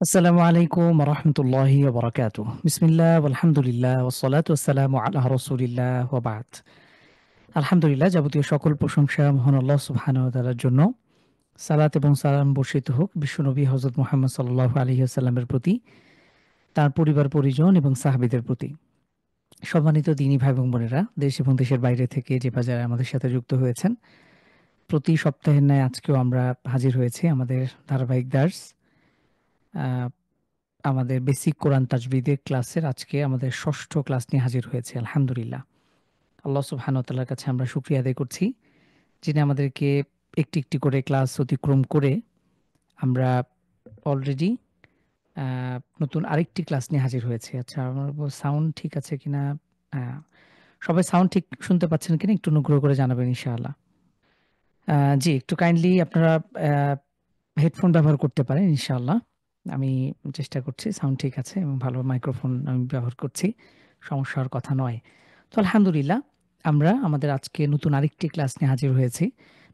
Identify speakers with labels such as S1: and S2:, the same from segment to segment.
S1: আসসালামু আলাইকুম ওয়া রাহমাতুল্লাহি ওয়া বারাকাতুহু। বিসমিল্লাহ ওয়ালহামদুলিল্লাহ ওয়াসসালাতু ওয়াসসালামু আলা রাসূলিল্লাহ ওয়া বা'দ। আলহামদুলিল্লাহ, যাবতীয় সকল প্রশংসা মহান আল্লাহ সুবহানাহু ওয়া তাআলার জন্য। সালাত এবং সালাম বর্ষিত হোক বিশ্বনবী হযরত মুহাম্মদ সাল্লাল্লাহু আলাইহি ওয়াসাল্লামের প্রতি, তার পরিবার পরিজন এবং সাহাবীদের প্রতি। সম্মানিত দ্বীনী ভাই এবং বোনেরা, দেশ এবং দেশের বাইরে থেকে যে বা যারা আমাদের সাথে যুক্ত হয়েছেন, প্রতি সপ্তাহের ন্যায় আজকেও আমরা হাজির হয়েছি আমাদের ধারাবাহিক দার্স, আ আমাদের বেসিক কোরআন তাজবিদের ক্লাসের আজকে আমাদের ৬ষ্ঠ ক্লাস নিয়ে হাজির হয়েছি। আলহামদুলিল্লাহ। আল্লাহ সুবহানাহু ওয়া তাআলার কাছে আমরা শুকরিয়া আদায় করছি, যিনি আমাদেরকে একটি, একটি করে ক্লাস অতিক্রম করে আমরা অলরেডি আ নতুন আরেকটি ক্লাস নিয়ে হাজির হয়েছি। আচ্ছা, আমার সাউন্ড ঠিক আছে কিনা? আ সবাই সাউন্ড ঠিক শুনতে পাচ্ছেন কিনা একটু অনুগ্রহ করে জানাবেন ইনশাআল্লাহ। আ জি, একটু কাইন্ডলি আপনারা আ হেডফোন ব্যবহার করতে পারেন ইনশাআল্লাহ। আমি চেষ্টা করছি, সাউন্ড ঠিক আছে এবং ভালো মাইক্রোফোন আমি ব্যবহার করছি। সমস্যা হওয়ার কথা নয়। তো আলহামদুলিল্লাহ, আমরা আমাদের আজকে নতুন আরেকটি ক্লাস নিয়ে হাজির হয়েছি।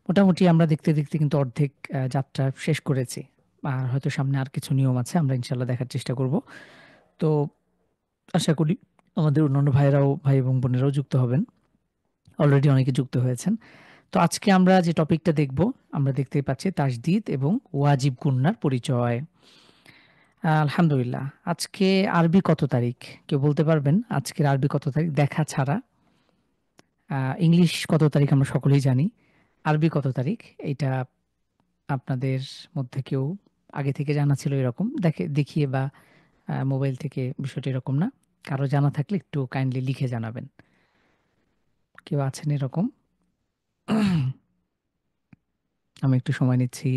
S1: মোটামুটি আমরা দেখতে, দেখতে কিন্তু অর্ধেক যাত্রা শেষ করেছি। আর হয়তো সামনে আর কিছু নিয়ম আছে, আমরা ইনশাআল্লাহ দেখার চেষ্টা করব। তো আশা করি আমাদের অন্যান্য ভাই এবং বোনেরাও যুক্ত হবেন। অলরেডি অনেকে যুক্ত হয়েছেন। তো আজকে আমরা যে টপিকটা দেখব, আমরা দেখতেই পাচ্ছি তাসদিদ এবং ওয়াজিব গুন্নার পরিচয়। আলহামদুলিল্লাহ। আজকে আরবি কত তারিখ? কেউ বলতে পারবেন? আজকের আরবি কত তারিখ? দেখা ছাড়া। ইংলিশ কত তারিখ আমরা সকলেই জানি। আরবি কত তারিখ? এইটা আপনাদের মধ্যে কেউ আগে থেকে জানা ছিল এরকম দেখিয়ে বা মোবাইল থেকে, বিষয়টা এরকম না। কারো জানা থাকলে একটু কাইন্ডলি লিখে জানাবেন। কেউ আছেন এরকম? আমি একটু সময় নিচ্ছি।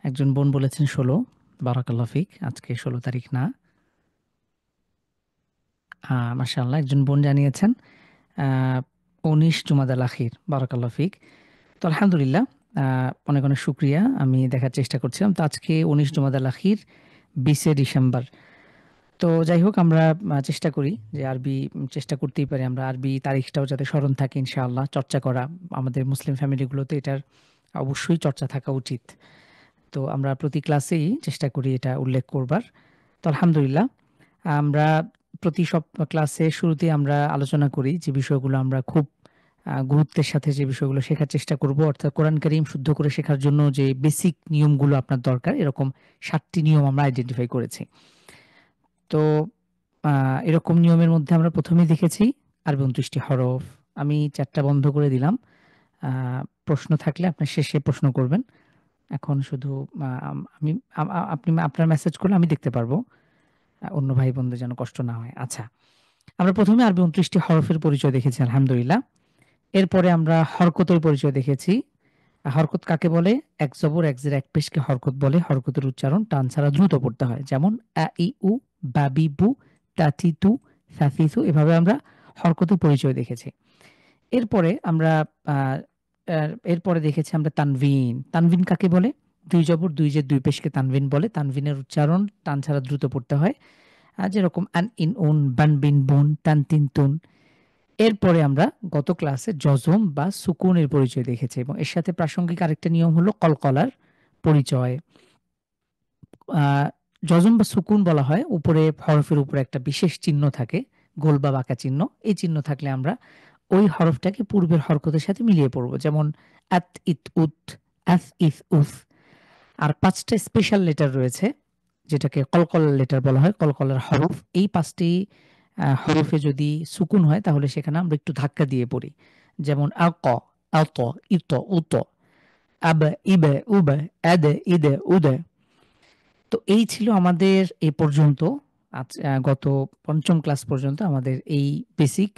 S1: একজন বোন বলেছেন ১৬। বারাকাল্লাহু ফিক। আজকে ১৬ তারিখ না। মাশাআল্লাহ, একজন বোন জানিয়েছেন আ ১৯ জুমাদাল আখির। বারাকাল্লাহু ফিক। তো আলহামদুলিল্লাহ, আ অনেক, অনেক শুকরিয়া। আমি দেখার চেষ্টা করছিলাম। তো আজকে ১৯ জুমাদাল আখির, ২০ ডিসেম্বর। তো যাই হোক, আমরা চেষ্টা করি যে আরবি চেষ্টা করতেই পারি আমরা আরবি তারিখটাও যাতে স্মরণ থাকে ইনশাআল্লাহ, চর্চা করা। আমাদের মুসলিম ফ্যামিলিগুলোতে এটার অবশ্যই চর্চা থাকা উচিত। তো আমরা প্রতি ক্লাসেই চেষ্টা করি এটা উল্লেখ করবার। তো আলহামদুলিল্লাহ, আমরা প্রতি সব ক্লাসে শুরুতেই আমরা আলোচনা করি যে বিষয়গুলো আমরা খুব গুরুত্বের সাথে যে বিষয়গুলো শেখার চেষ্টা করব, অর্থাৎ কোরআন কারীম শুদ্ধ করে শেখার জন্য যে বেসিক নিয়মগুলো আপনার দরকার, এরকম ৭ টি নিয়ম আমরা আইডেন্টিফাই করেছি। তো আ এরকম নিয়মের মধ্যে আমরা ১ম এই দেখেছি আরবি ২৯ টি হরফ। আমি চ্যাটটা বন্ধ করে দিলাম। আ প্রশ্ন থাকলে আপনি শেষে প্রশ্ন করবেন। এখন শুধু আ আমি আ আ আপনি আপনার মেসেজ করলে আমি দেখতে পারবো। অন্য ভাই-বোনদের যেন কষ্ট না হয়। আচ্ছা। আমরা ১ম এ আরবি ২৯ টি হরফের পরিচয় দেখেছি আলহামদুলিল্লাহ। এরপরে আমরা হরকতের পরিচয় দেখেছি। হরকত কাকে বলে? এক জবর, এক জের, এক পেশকে হরকত বলে। হরকতের উচ্চারণ টান ছাড়া দ্রুত পড়তে হয়। যেমন আ, ই, উ, বা, বি, বু, তা, তি, তু, সা, সি, সু, এভাবে আমরা হরকতের পরিচয় দেখেছি। এরপরে আমরা আ এরপরে দেখেছি আমরা তানভিন। তানভিন কাকে বলে? ২ জবর, ২ জের, ২ পেশকে তানভিন বলে। তানভিনের উচ্চারণ টান ছাড়া দ্রুত পড়তে হয়। যেরকম আন, ইন, উন, বান, বিন, বুন, তান, তিন, তুন। এরপরে আমরা গত ক্লাসে যজম বা সুকুনের পরিচয় দেখেছি এবং এর সাথে প্রাসঙ্গিক আরেকটা নিয়ম হলো কলকলার পরিচয়। আ যজম বা সুকুন বলা হয় উপরে, হরফের উপরে একটা বিশেষ চিহ্ন থাকে, গোল বা বাঁকা চিহ্ন। এই চিহ্ন থাকলে আমরা ওই হরফটাকে পূর্বের হরকতের সাথে মিলিয়ে পড়ব। যেমন আত, ইত, উত, আস, ইস, উস। আর ৫ টা স্পেশাল লেটার রয়েছে, যেটাকে কলকলার লেটার বলা হয়, কলকলার হরফ। এই ৫ টি হরফে যদি সুকুন হয় তাহলে সেখানে আমরা একটু ধাক্কা দিয়ে পড়ি। যেমন আক, আত, ইত, উত, আব, ইব, উব, আদ, ইদ, উদ। তো এই ছিল আমাদের এ পর্যন্ত, গত ৫ম ক্লাস পর্যন্ত আমাদের এই বেসিক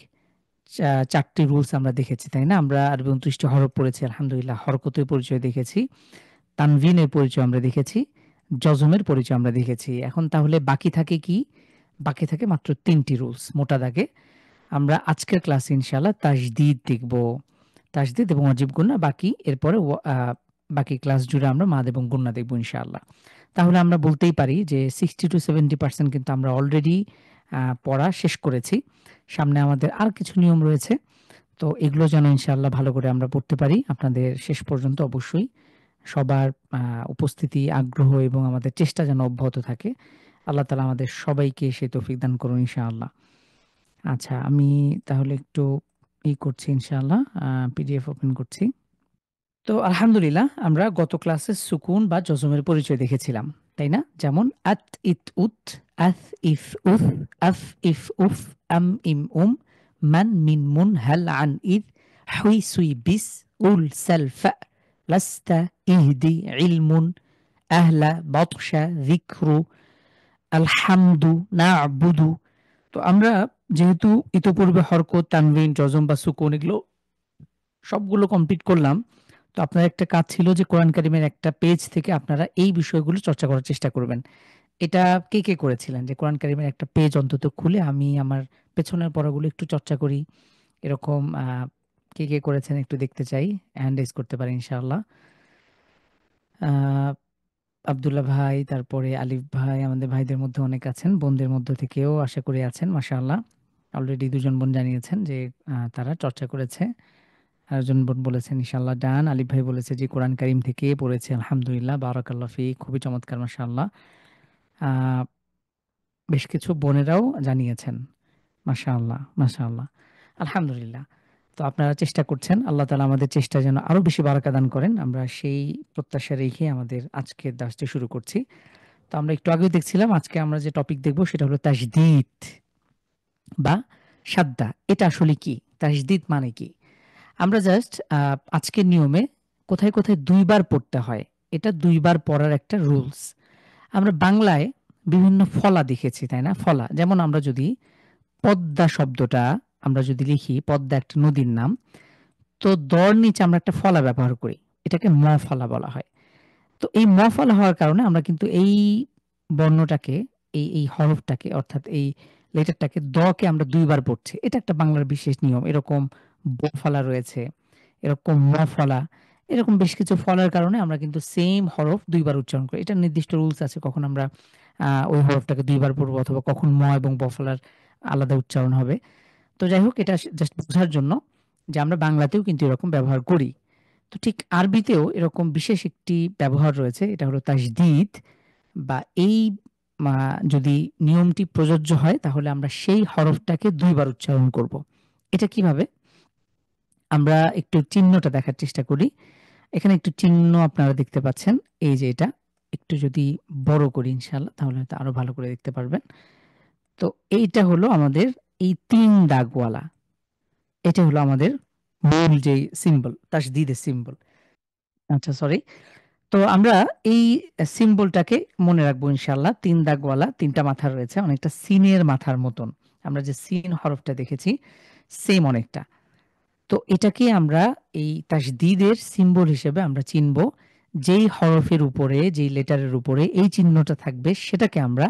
S1: ৪ টি রুলস আমরা দেখেছি, তাই না? আমরা আরবি ২৯ টি হরফ পড়েছি আলহামদুলিল্লাহ। হরকতের পরিচয় দেখেছি, তানভিনের পরিচয় আমরা দেখেছি, যজমের পরিচয় আমরা দেখেছি। এখন তাহলে বাকি থাকে কি? বাকি থাকে মাত্র ৩ টি রুলস মোটা দাগে। আমরা আজকের ক্লাসে ইনশাআল্লাহ তাজদিদ দেখব। তাজদিদ এবং ওয়াজিব গুন্না বাকি, এরপরে বাকি ক্লাস জুড়ে আমরা মাদ এবং গুন্না দেখব ইনশাআল্লাহ। তাহলে আমরা বলতেই পারি যে 60-70% কিন্তু আমরা অলরেডি পড়া শেষ করেছি। সামনে আমাদের আর কিছু নিয়ম রয়েছে। তো এগুলো যেন ইনশাআল্লাহ ভালো করে আমরা পড়তে পারি, আপনাদের শেষ পর্যন্ত অবশ্যই সবার উপস্থিতি, আগ্রহ এবং আমাদের চেষ্টা যেন অব্যাহত থাকে। আল্লাহ তাআলা আমাদের সবাইকে সেই তৌফিক দান করুন ইনশাআল্লাহ। আচ্ছা, আমি তাহলে একটু করছি ইনশাআল্লাহ। পিডিএফ ওপেন করছি। তো আলহামদুলিল্লাহ, আমরা গত ক্লাসে সুকুন বা জজমের পরিচয় দেখেছিলাম, তাই না? যেমন আত, ইত, উত, আথ, ইফ, উফ, আফ, ইফ, উফ, আম, ইম, মান, মিন, মুন, হাল, আন, ইদ, হুই, সুই, বিস, উল, সাল, ফা, লাস্তা, ইহদি, ইলমুন, আহলা, বতশা, যিকরু, আলহামদু, না'বুদু। তো আমরা যেহেতু ইতপূর্বে হরকত, তানবিন, জজম বা সুকুন এগুলো সবগুলো কমপ্লিট করলাম, তো আপনার একটা কাজ ছিল যে কোরআন কারিমের একটা পেজ থেকে আপনারা এই বিষয়গুলো চর্চা করার চেষ্টা করবেন। এটা কে করেছিলেন যে কোরআন কারিমের একটা পেজ অন্তত খুলে আমি আমার পেছনের পড়াগুলো একটু চর্চা করি? এরকম কে করেছেন একটু দেখতে চাই। হ্যান্ড রেইজ করতে পারেন ইনশাআল্লাহ। আ আব্দুল্লাহ ভাই, তারপরে আলিফ ভাই, আমাদের ভাইদের মধ্যে অনেক আছেন। বোনদের মধ্য থেকেও আশা করি আছেন মাশাআল্লাহ। অলরেডি ২ জন বোন জানিয়েছেন যে তারা চর্চা করেছে। আরেকজন বোন বলেছেন ইনশাআল্লাহ ডান। আলিফ ভাই বলেছে যে কোরআন কারীম থেকে পড়েছে আলহামদুলিল্লাহ, বারাকাল্লাহ ফিক। খুবই চমৎকার মাশাআল্লাহ। আ বেশ কিছু বোনেরাও জানিয়েছেন। মাশাআল্লাহ, মাশাআল্লাহ। আলহামদুলিল্লাহ। তো আপনারা চেষ্টা করছেন। আল্লাহ তাআলা আমাদের চেষ্টায় যেন আরো বেশি বারাকা দান করেন। আমরা সেই প্রত্যাশা রেখে আমাদের আজকের দার্সটি শুরু করছি। তো আমরা একটু আগেও দেখছিলাম, আজকে আমরা যে টপিক দেখব সেটা হলো তাজদীদ বা সাদ্দা। এটা আসলে কি? তাজদীদ মানে কি? আমরা জাস্ট আজকের নিয়মে কোথায় ২ বার পড়তে হয়, এটা ২ বার পড়ার একটা রুলস। আমরা বাংলায় বিভিন্ন ফলা দেখেছি, তাই না? ফলা। যেমন আমরা যদি পদ্মা শব্দটা আমরা যদি লিখি, পদ্মা একটা নদীর নাম। তো দর নিচে আমরা একটা ফলা ব্যবহার করি। এটাকে ফলা বলা হয়। তো এই ফলা হওয়ার কারণে আমরা কিন্তু এই বর্ণটাকে, এই হরফটাকে অর্থাৎ এই লেটারটাকে, কে আমরা ২ বার পড়ছি। এটা একটা বাংলার বিশেষ নিয়ম। এরকম ফলা রয়েছে, এরকম ফলা, এরকম বেশ কিছু ফলার কারণে আমরা কিন্তু সেম হরফ ২ বার উচ্চারণ করি। এটার নির্দিষ্ট রুলস আছে, কখন আমরা ওই হরফটাকে ২ বার পড়বো অথবা কখন এবং ফলার আলাদা উচ্চারণ হবে। তো যাই হোক, এটা জাস্ট বোঝার জন্য যে আমরা বাংলাতেও কিন্তু এরকম ব্যবহার করি। তো ঠিক আরবিতেও এরকম বিশেষ একটি ব্যবহার রয়েছে, এটা হলো তাজদীদ। বা এই যদি নিয়মটি প্রযোজ্য হয় তাহলে আমরা সেই হরফটাকে ২ বার উচ্চারণ করব। এটা কিভাবে? আমরা একটু চিহ্নটা দেখার চেষ্টা করি। এখানে একটু চিহ্ন আপনারা দেখতে পাচ্ছেন। এই যে এটা একটু যদি বড় করি ইনশাআল্লাহ তাহলে হয়তো আরো ভালো করে দেখতে পারবেন। তো এইটা হলো আমাদের এই ৩ দাগওয়ালা। এটা হলো আমাদের মূল যেই সিম্বল, তাসদিদের সিম্বল। আচ্ছা, সরি। তো আমরা এই সিম্বলটাকে মনে রাখবো ইনশাআল্লাহ। ৩ দাগওয়ালা ৩ টা মাথা রয়েছে, অনেকটা সিনের মাথার মতন। আমরা যে সিন হরফটা দেখেছি সেম অনেকটা। তো এটাকে আমরা এই তাসদীদের সিম্বল হিসেবে আমরা চিনব। যেই হরফের উপরে, যেই লেটারের উপরে এই চিহ্নটা থাকবে সেটাকে আমরা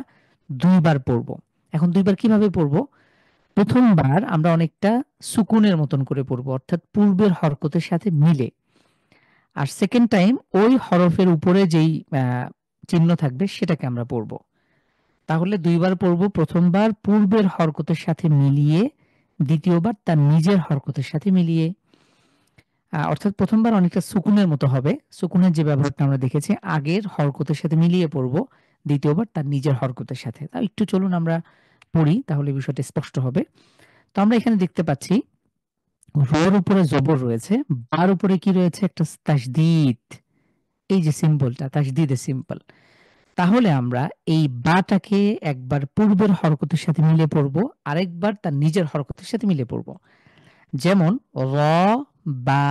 S1: ২ বার পড়ব। এখন ২ বার কিভাবে পড়ব? ১ম বার আমরা অনেকটা সুকুনের মতন করে পড়ব, অর্থাৎ পূর্বের হরকতের সাথে মিলে। আর সেকেন্ড টাইম ওই হরফের উপরে যেই চিহ্ন থাকবে সেটাকে আমরা পড়ব। তাহলে ২ বার পড়ব। ১ম বার পূর্বের হরকতের সাথে মিলিয়ে, দ্বিতীয়বার তার নিজের হরকতের সাথে মিলিয়ে। অর্থাৎ ১ম বার অনেকটা সুকুনের মতো হবে। সুকুনের যে ব্যবহারটা আমরা দেখেছি, আগের হরকতের সাথে মিলিয়ে পড়ব। দ্বিতীয়বার তার নিজের হরকতের সাথে। তাও একটু চলুন আমরা পড়ি, তাহলে বিষয়টা স্পষ্ট হবে। তো আমরা এখানে দেখতে পাচ্ছি রর উপরে জবর রয়েছে, বার উপরে কি রয়েছে? একটা তাসদীদ। এই যে সিম্বলটা, তাসদীদের সিম্বল। তাহলে আমরা এই বাটাকে একবার পূর্বের হরকতের সাথে মিলিয়ে পড়ব, আরেকবার তার নিজের হরকতের সাথে মিলিয়ে পড়ব। যেমন র, বা,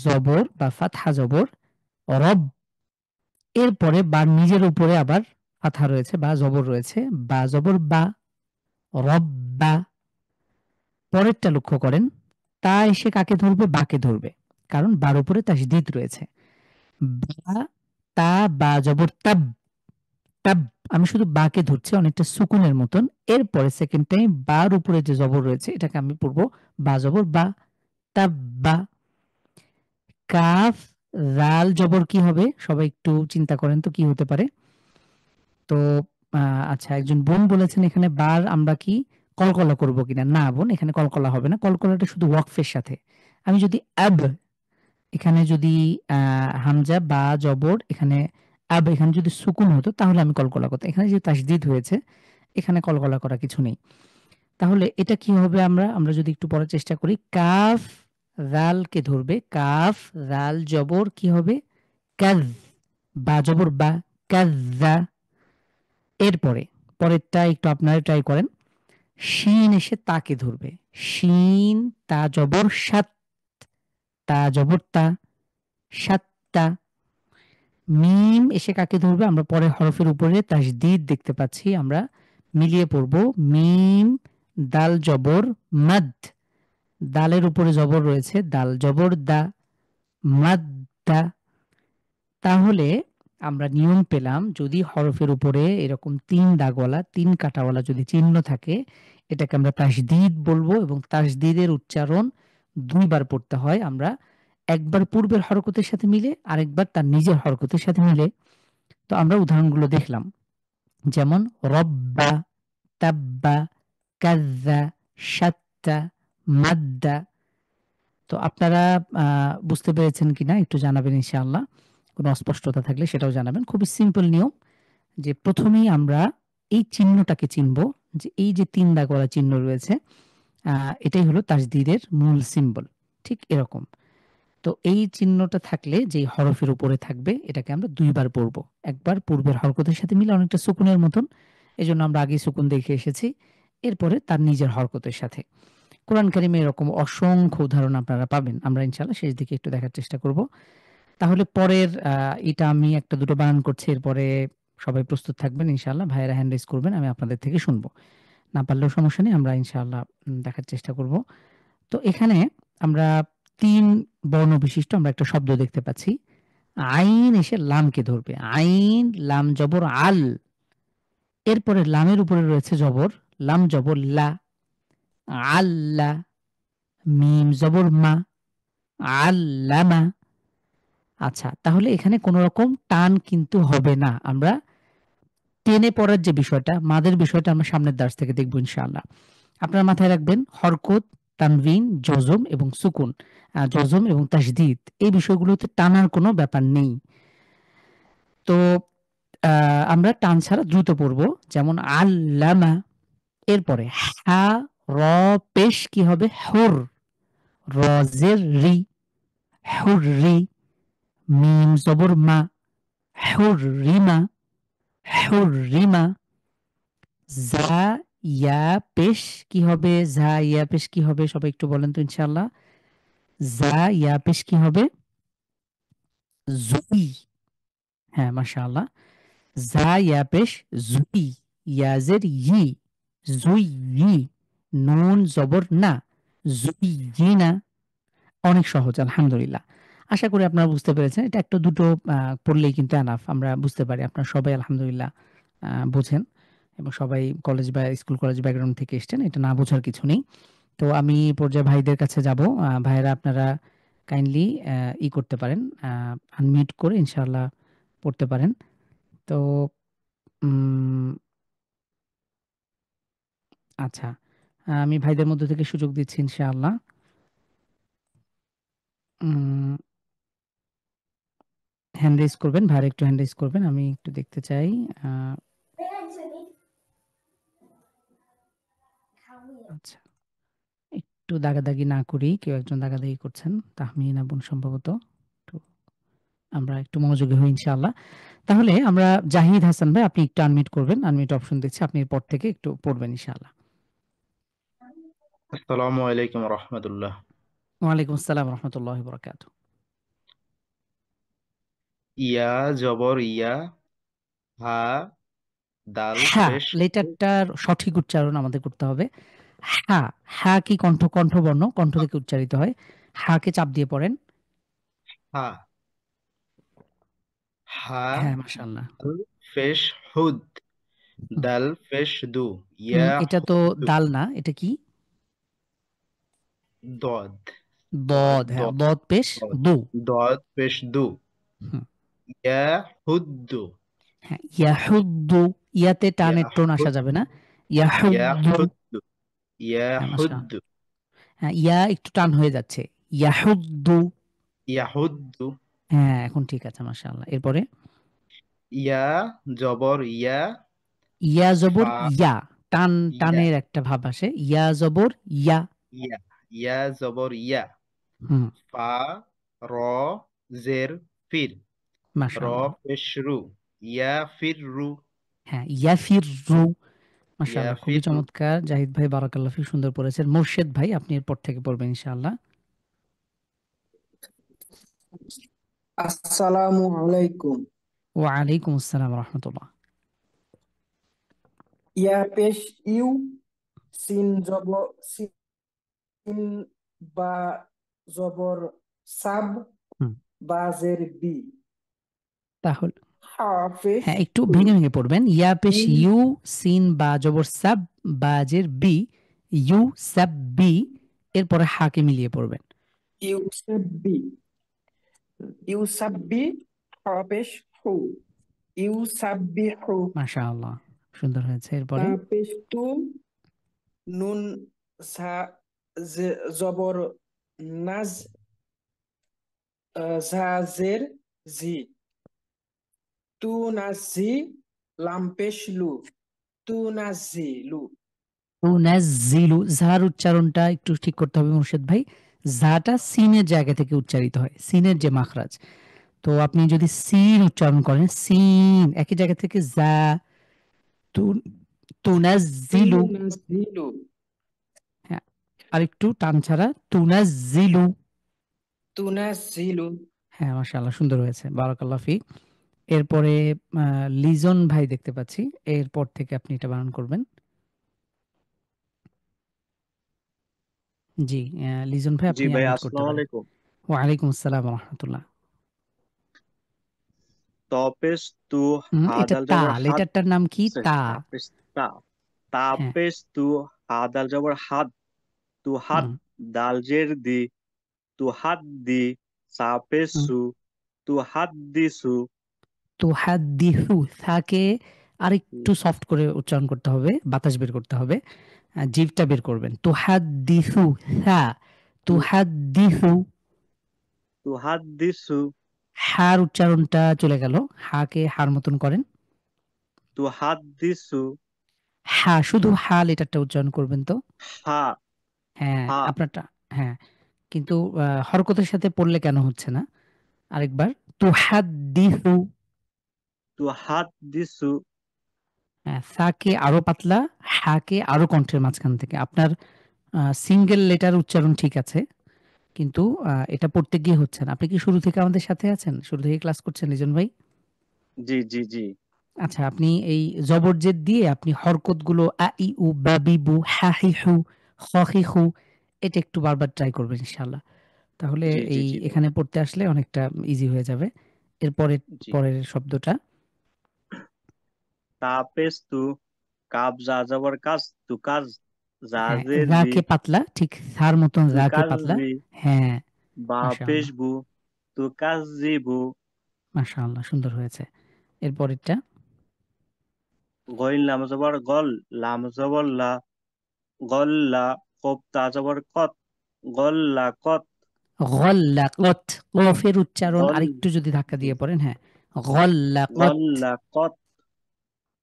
S1: জবর বা ফাতহা জবর, রব। এরপরে বার নিজের উপরে আবার ফাতহা রয়েছে বা জবর রয়েছে, বা জবর বা, রব্বা। পরেরটা লক্ষ্য করেন, তা এসে কাকে ধরবে? বাকে ধরবে, কারণ বার উপরে তাসদীদ রয়েছে। বা, তা, বা জবর তাব, তাব। আমি শুধু বাকে ধরছি অনেকটা সুকুনের মতন। এরপরে সেকেন্ড টাইম বার উপরে যে জবর রয়েছে এটাকে আমি পড়বো বা জবর বা, তাব বা। কাফ, রাল জবর কি হবে? সবাই একটু চিন্তা করেন তো কি হতে পারে? তো আচ্ছা, একজন বোন বলেছেন এখানে বার আমরা কি কলকলা করবো কিনা? না বোন, এখানে কলকলা হবে না। কলকলাটা শুধু ওয়াকফের সাথে। আমি যদি আব এখানে যদি হামজা বা জবর এখানে আব এখানে যদি সুকুন হতো তাহলে আমি কলকলা করতাম। এখানে যে তাসদিদ হয়েছে এখানে কলকলা করা কিছু নেই। তাহলে এটা কি হবে আমরা যদি একটু পড়ার চেষ্টা করি কাফ জালকে ধরবে কাফ জাল জবর কি হবে কাজ বা জবর বা কাজ্জা এরপরে পরেরটা একটু আপনারা ট্রাই করেন শিন এসে তাকে ধরবে শিন তা জবর সাত তা জবর তা সাতটা মিম এসে কাকে ধরবে আমরা পরের হরফের উপরে তাসদিদ দেখতে পাচ্ছি আমরা মিলিয়ে পড়ব মিম দাল জবর মাদ দালের উপরে জবর রয়েছে দাল জবর দা মাদ্দা তাহলে আমরা নিয়ম পেলাম যদি হরফের উপরে এরকম ৩ দাগওয়ালা ৩ কাঁটাওয়ালা যদি চিহ্ন থাকে এটাকে আমরা তাসদিদ বলবো এবং তাসদিদের উচ্চারণ ২ বার পড়তে হয় আমরা একবার পূর্বের হরকতের সাথে মিলে আরেকবার তার নিজের হরকতের সাথে মিলে। তো আমরা উদাহরণগুলো দেখলাম যেমন রব্বা তাব্বা কাজ্জা শাত্তা মাদ্দা। তো আপনারা বুঝতে পেরেছেন কিনা একটু জানাবেন ইনশাআল্লাহ। কোনো অস্পষ্টতা থাকলে সেটাও জানাবেন। খুবই সিম্পল নিয়ম যে প্রথমেই আমরা এই চিহ্নটাকে চিনব যে এই যে ৩ দাগওয়ালা চিহ্ন রয়েছে এটাই হলো তাসদীদের মূল সিম্বল। ঠিক এরকম। তো এই চিহ্নটা থাকলে যেই হরফের উপরে থাকবে এটাকে আমরা ২ বার পড়ব। একবার পূর্বের হরকতের সাথে মিলে অনেকটা সুকুনের মতন। এজন্য আমরা আগেই সুকুন দেখে এসেছি। এরপরে তার নিজের হরকতের সাথে। কোরআন কারিমে এরকম অসংখ্য উদাহরণ আপনারা পাবেন। আমরা ইনশাআল্লাহ শেষ দিকে একটু দেখার চেষ্টা করব। তাহলে পরের এটা আমি ১টা ২টো বানান করছি। এরপরে সবাই প্রস্তুত থাকবেন ইনশাআল্লাহ। ভাইয়েরা হ্যান্ড রেইজ করবেন। আমি আপনাদের থেকে শুনবো। না পারলেও সমস্যা নেই। আমরা ইনশাআল্লাহ দেখার চেষ্টা করব। তো এখানে আমরা ৩ বর্ণ বিশিষ্ট আমরা একটা শব্দ দেখতে পাচ্ছি। আইন এসে লামকে ধরবে। আইন, লাম জবর আল। এরপরে লামের উপরে রয়েছে জবর, লাম জবর লা, আল্লা, মিম জবর মা, আল্লামা। আচ্ছা, তাহলে এখানে কোন রকম টান কিন্তু হবে না। আমরা টেনে পড়ার যে বিষয়টা, মাদের বিষয়টা আমরা সামনের দার্স থেকে দেখব ইনশাআল্লাহ। আপনারা মাথায় রাখবেন হরকত, তানবিন, জজম এবং সুকুন, জজম এবং তাসদিদ এই বিষয়গুলোতে টানার কোনো ব্যাপার নেই। তো আমরা টান ছাড়া দ্রুত পড়ব। যেমন আল্লামা। এরপরে হা র পেশ কি হবে হুর, র জের রি, হুররি, মিম জবর মা, হুররিমা, হুররিমা। জা ইয়া পেশ কি হবে, জা ইয়া পেশ কি হবে সবাই একটু বলেন তো ইনশাআল্লাহ। জা ইয়া পেশ কি হবে জুই। হ্যাঁ মাশাআল্লাহ। জা ইয়া পেশ জুই, ইয়াজের ই, জুই ই, নুন জবর না, জুই না। অনেক সহজ আলহামদুলিল্লাহ। আশা করি আপনারা বুঝতে পেরেছেন। এটা ১টা ২টো পড়লেই কিন্তু এনাফ। আমরা বুঝতে পারি আপনারা সবাই আলহামদুলিল্লাহ বোঝেন এবং সবাই কলেজ বা স্কুল কলেজ ব্যাকগ্রাউন্ড থেকে এসছেন। এটা না বোঝার কিছু নেই। তো আমি পর্যায়ে ভাইদের কাছে যাব। ভাইয়েরা আপনারা কাইন্ডলি করতে পারেন, আনমিউট করে ইনশাআল্লাহ পড়তে পারেন। তো উম আচ্ছা, আমি ভাইদের মধ্য থেকে সুযোগ দিচ্ছি ইনশাআল্লাহ। উম হ্যান্ড রেইজ করবেন, ভাইয়েরা একটু হ্যান্ড রেইজ করবেন। আমি একটু দেখতে চাই। আ আচ্ছা, একটু দাগাদাগি না করেই কেউ একজন দাগাদাগি করছেন। তাহমিনা বোন সম্ভবত। তো আমরা একটু মনোযোগী হই ইনশাআল্লাহ। তাহলে আমরা জাহিদ হাসান ভাই আপনি একটু আনমিউট করবেন। আনমিউট অপশন দিচ্ছি। আপনি এরপর থেকে একটু পড়বেন ইনশাআল্লাহ।
S2: আসসালামু আলাইকুম রহমতুল্লাহ।
S1: ওয়ালাইকুম আসসালাম ওয়া রাহমাতুল্লাহি ওয়া বারাকাতুহু।
S2: ইয়া জবর ইয়া, হা দাল
S1: হ্যাঁ,
S2: পেশ
S1: লেটারটার সঠিক উচ্চারণ আমাদের করতে হবে। হা, হা কি কণ্ঠবর্ণ, কণ্ঠ থেকে উচ্চারিত হয়। হাকে চাপ দিয়ে পড়েন।
S2: হা, হা
S1: হ্যাঁ, মাশাআল্লাহ।
S2: দাল পেশ হুদ,
S1: হুম,
S2: দাল পেশ দু, ইয়া
S1: এটা তো
S2: হুদ্দু,
S1: দাল না, এটা কি?
S2: দদ, দদ
S1: দদ, হ্যাঁ,
S2: দদ
S1: দদ পেশ
S2: দদ
S1: দু।
S2: দদ পেশ দু,
S1: হুম,
S2: ইয়া হুদ্দু,
S1: হ্যাঁ, ইয়াহুদ্দু, ইয়াতে
S2: ইয়া
S1: টানের টোন আসা যাবে
S2: হুদ্দু,
S1: না।
S2: ইয়া
S1: ইয়াহুদ্দু,
S2: হুদ্দু, ইয়া
S1: হ্যাঁ, মাশাআল্লাহ।
S2: হুদ্দু,
S1: হ্যাঁ, ইয়া একটু টান হয়ে যাচ্ছে। ইয়াহুদ্দু,
S2: ইয়াহুদ্দু।
S1: হ্যাঁ, এখন ঠিক আছে মাশাআল্লাহ। এরপরে
S2: ইয়া জবর ইয়া,
S1: ইয়া জবর
S2: ফা
S1: ইয়া,
S2: ইয়া,
S1: টানের একটা ভাব আসে। ইয়া জবর ইয়া।
S2: ইয়া, ইয়া জবর ইয়া,
S1: হুম,
S2: ফা র জের ফির, র
S1: মাশাআল্লাহ।
S2: পেশরু, ইয়া ফিররু,
S1: হ্যাঁ, ইয়াফিররু।
S2: ইয়া
S1: মাশাআল্লাহ, খুবই
S2: ফিররু।
S1: চমৎকার। জাহিদ ভাই বারাকাল্লাহ ফিক, সুন্দর পড়েছেন। মোর্শেদ ভাই আপনি এরপর থেকে পড়বেন ইনশাআল্লাহ।
S3: আসসালামু আলাইকুম।
S1: ওয়া আলাইকুম আসসালাম ওয়া রাহমাতুল্লাহ।
S3: ইয়া পেশ ইউ, সিন জবর সিন বা জবর সাব,
S1: হুম,
S3: বা জের বি,
S1: তাহলে
S3: হা পেশ
S1: হ্যাঁ, একটু
S3: হু,
S1: ভেঙে ভেঙে পড়বেন। ইয়া পেশ
S3: ইউ
S1: ইউ, সিন বা জবর সাব, বাজের বি, ইউ সাব বি, এরপরে হাকে মিলিয়ে পড়বেন।
S3: ইউসাব্বি, ইউসাব্বি, হা পেশ হু, ইউসাব্বিহু।
S1: মাশাআল্লাহ, সুন্দর হয়েছে।
S3: তা
S1: এরপরে
S3: পেশ তু, নুন জা জবর নাজ, জা জের জি, তু নাজি, লাম পেশ লু, তু নাজি লু।
S1: তুনাজ্জিলু, যার উচ্চারণটা একটু ঠিক করতে হবে মুর্শেদ ভাই। যাটা সিনের জায়গা থেকে উচ্চারিত হয়, সিনের যে মাখরাজ। তো আপনি যদি সিন উচ্চারণ করেন, সিন একই জায়গা থেকে যা, তু
S3: তু
S1: তুনাজ্জিলু।
S3: নাজিলু,
S1: হ্যাঁ, আরেকটু টান ছাড়া, তুনাজ্জিলু।
S3: তু নাজিলু।
S1: হ্যাঁ, মাশাআল্লাহ, সুন্দর হয়েছে, বারাকাল্লাহ ফিক। এরপরে লিজন ভাই দেখতে পাচ্ছি, এরপর থেকে আপনি এটা বানান করবেন। জি, লিজন ভাই
S4: জি
S1: আপনি
S4: ভাই,
S1: আনমিউট করতে
S4: আসসালামু
S1: পারেন।
S4: আলাইকুম।
S1: ওয়ালাইকুম আসসালাম রহমতুল্লাহ।
S4: তপেস তু
S1: এটা
S4: হাদাল
S1: তা,
S4: জবর হাদ,
S1: লেটারটার নাম কি? তা।
S4: তাপেস তা,
S1: হ্যাঁ।
S4: তাপেস তু হাদাল জবর হাদ, তু হাদ,
S1: হুম,
S4: দাল জের দি, তু হাদ দি, সাপেস
S1: হুম।
S4: সু, তু হাদ দিসু।
S1: তুহাদ্দিসু, তাকে আরেকটু সফট করে উচ্চারণ করতে হবে, বাতাস বের করতে হবে। জিভটা বের করবেন। তুহাদ্দিসু, সা,
S4: তু
S1: তুহাদ্দিসু।
S4: তু হাদ দিসু,
S1: হার উচ্চারণটা চলে গেল, হাকে হার মতন করেন।
S4: তু হাদ দিসু।
S1: হা, শুধু হা লেটারটা উচ্চারণ করবেন তো।
S4: হা,
S1: হ্যাঁ,
S4: হা,
S1: আপনারটা। হ্যাঁ, কিন্তু হরকতের সাথে পড়লে কেন হচ্ছে না? আরেকবার, তুহাদ্দিসু।
S4: তু হাদ দিসু।
S1: হ্যাঁ, সাকে আরো পাতলা, হাকে আরো কণ্ঠের মাঝখান থেকে। আপনার সিঙ্গেল লেটার উচ্চারণ ঠিক আছে, কিন্তু এটা পড়তে গিয়ে হচ্ছে না। আপনি কি শুরু থেকে আমাদের সাথে আছেন? শুরু থেকে ক্লাস করছেন লিজন ভাই?
S4: জি জি জি
S1: আচ্ছা, আপনি এই জবরজেদ দিয়ে আপনি হরকতগুলো আ ই উ বা বি বু হা হি হু খ হি হু, এটা একটু বারবার ট্রাই করবেন ইনশাআল্লাহ। তাহলে
S4: জি জি
S1: এই
S4: জি ভাই।
S1: এখানে পড়তে আসলে অনেকটা ইজি হয়ে যাবে। এরপরে
S4: জি,
S1: পরের শব্দটা।
S4: তাপেস তু কাব যা জবর কাজ, তু কাজ,
S1: হ্যাঁ,
S4: জাজের দি,
S1: রাকে পাতলা, ঠিক সার মতন
S4: তু
S1: রাকে
S4: কাজ
S1: পাতলা।
S4: দি,
S1: হ্যাঁ,
S4: বাপেশ
S1: মাশাআল্লাহ,
S4: বু, তু কাজ জিবু।
S1: মাশাআল্লাহ, সুন্দর হয়েছে। এরপরেরটা
S4: গইন লাম জবর গল, লাম জবর লা, গল্লা, কপ তা জবর কত, গল্লা কত,
S1: গল্লাকত, কফের উচ্চারণ
S4: গল,
S1: আরেকটু যদি ধাক্কা
S4: জি,
S1: দিয়ে পড়েন, হ্যাঁ, গল্লাকত।
S4: গল্লা কত,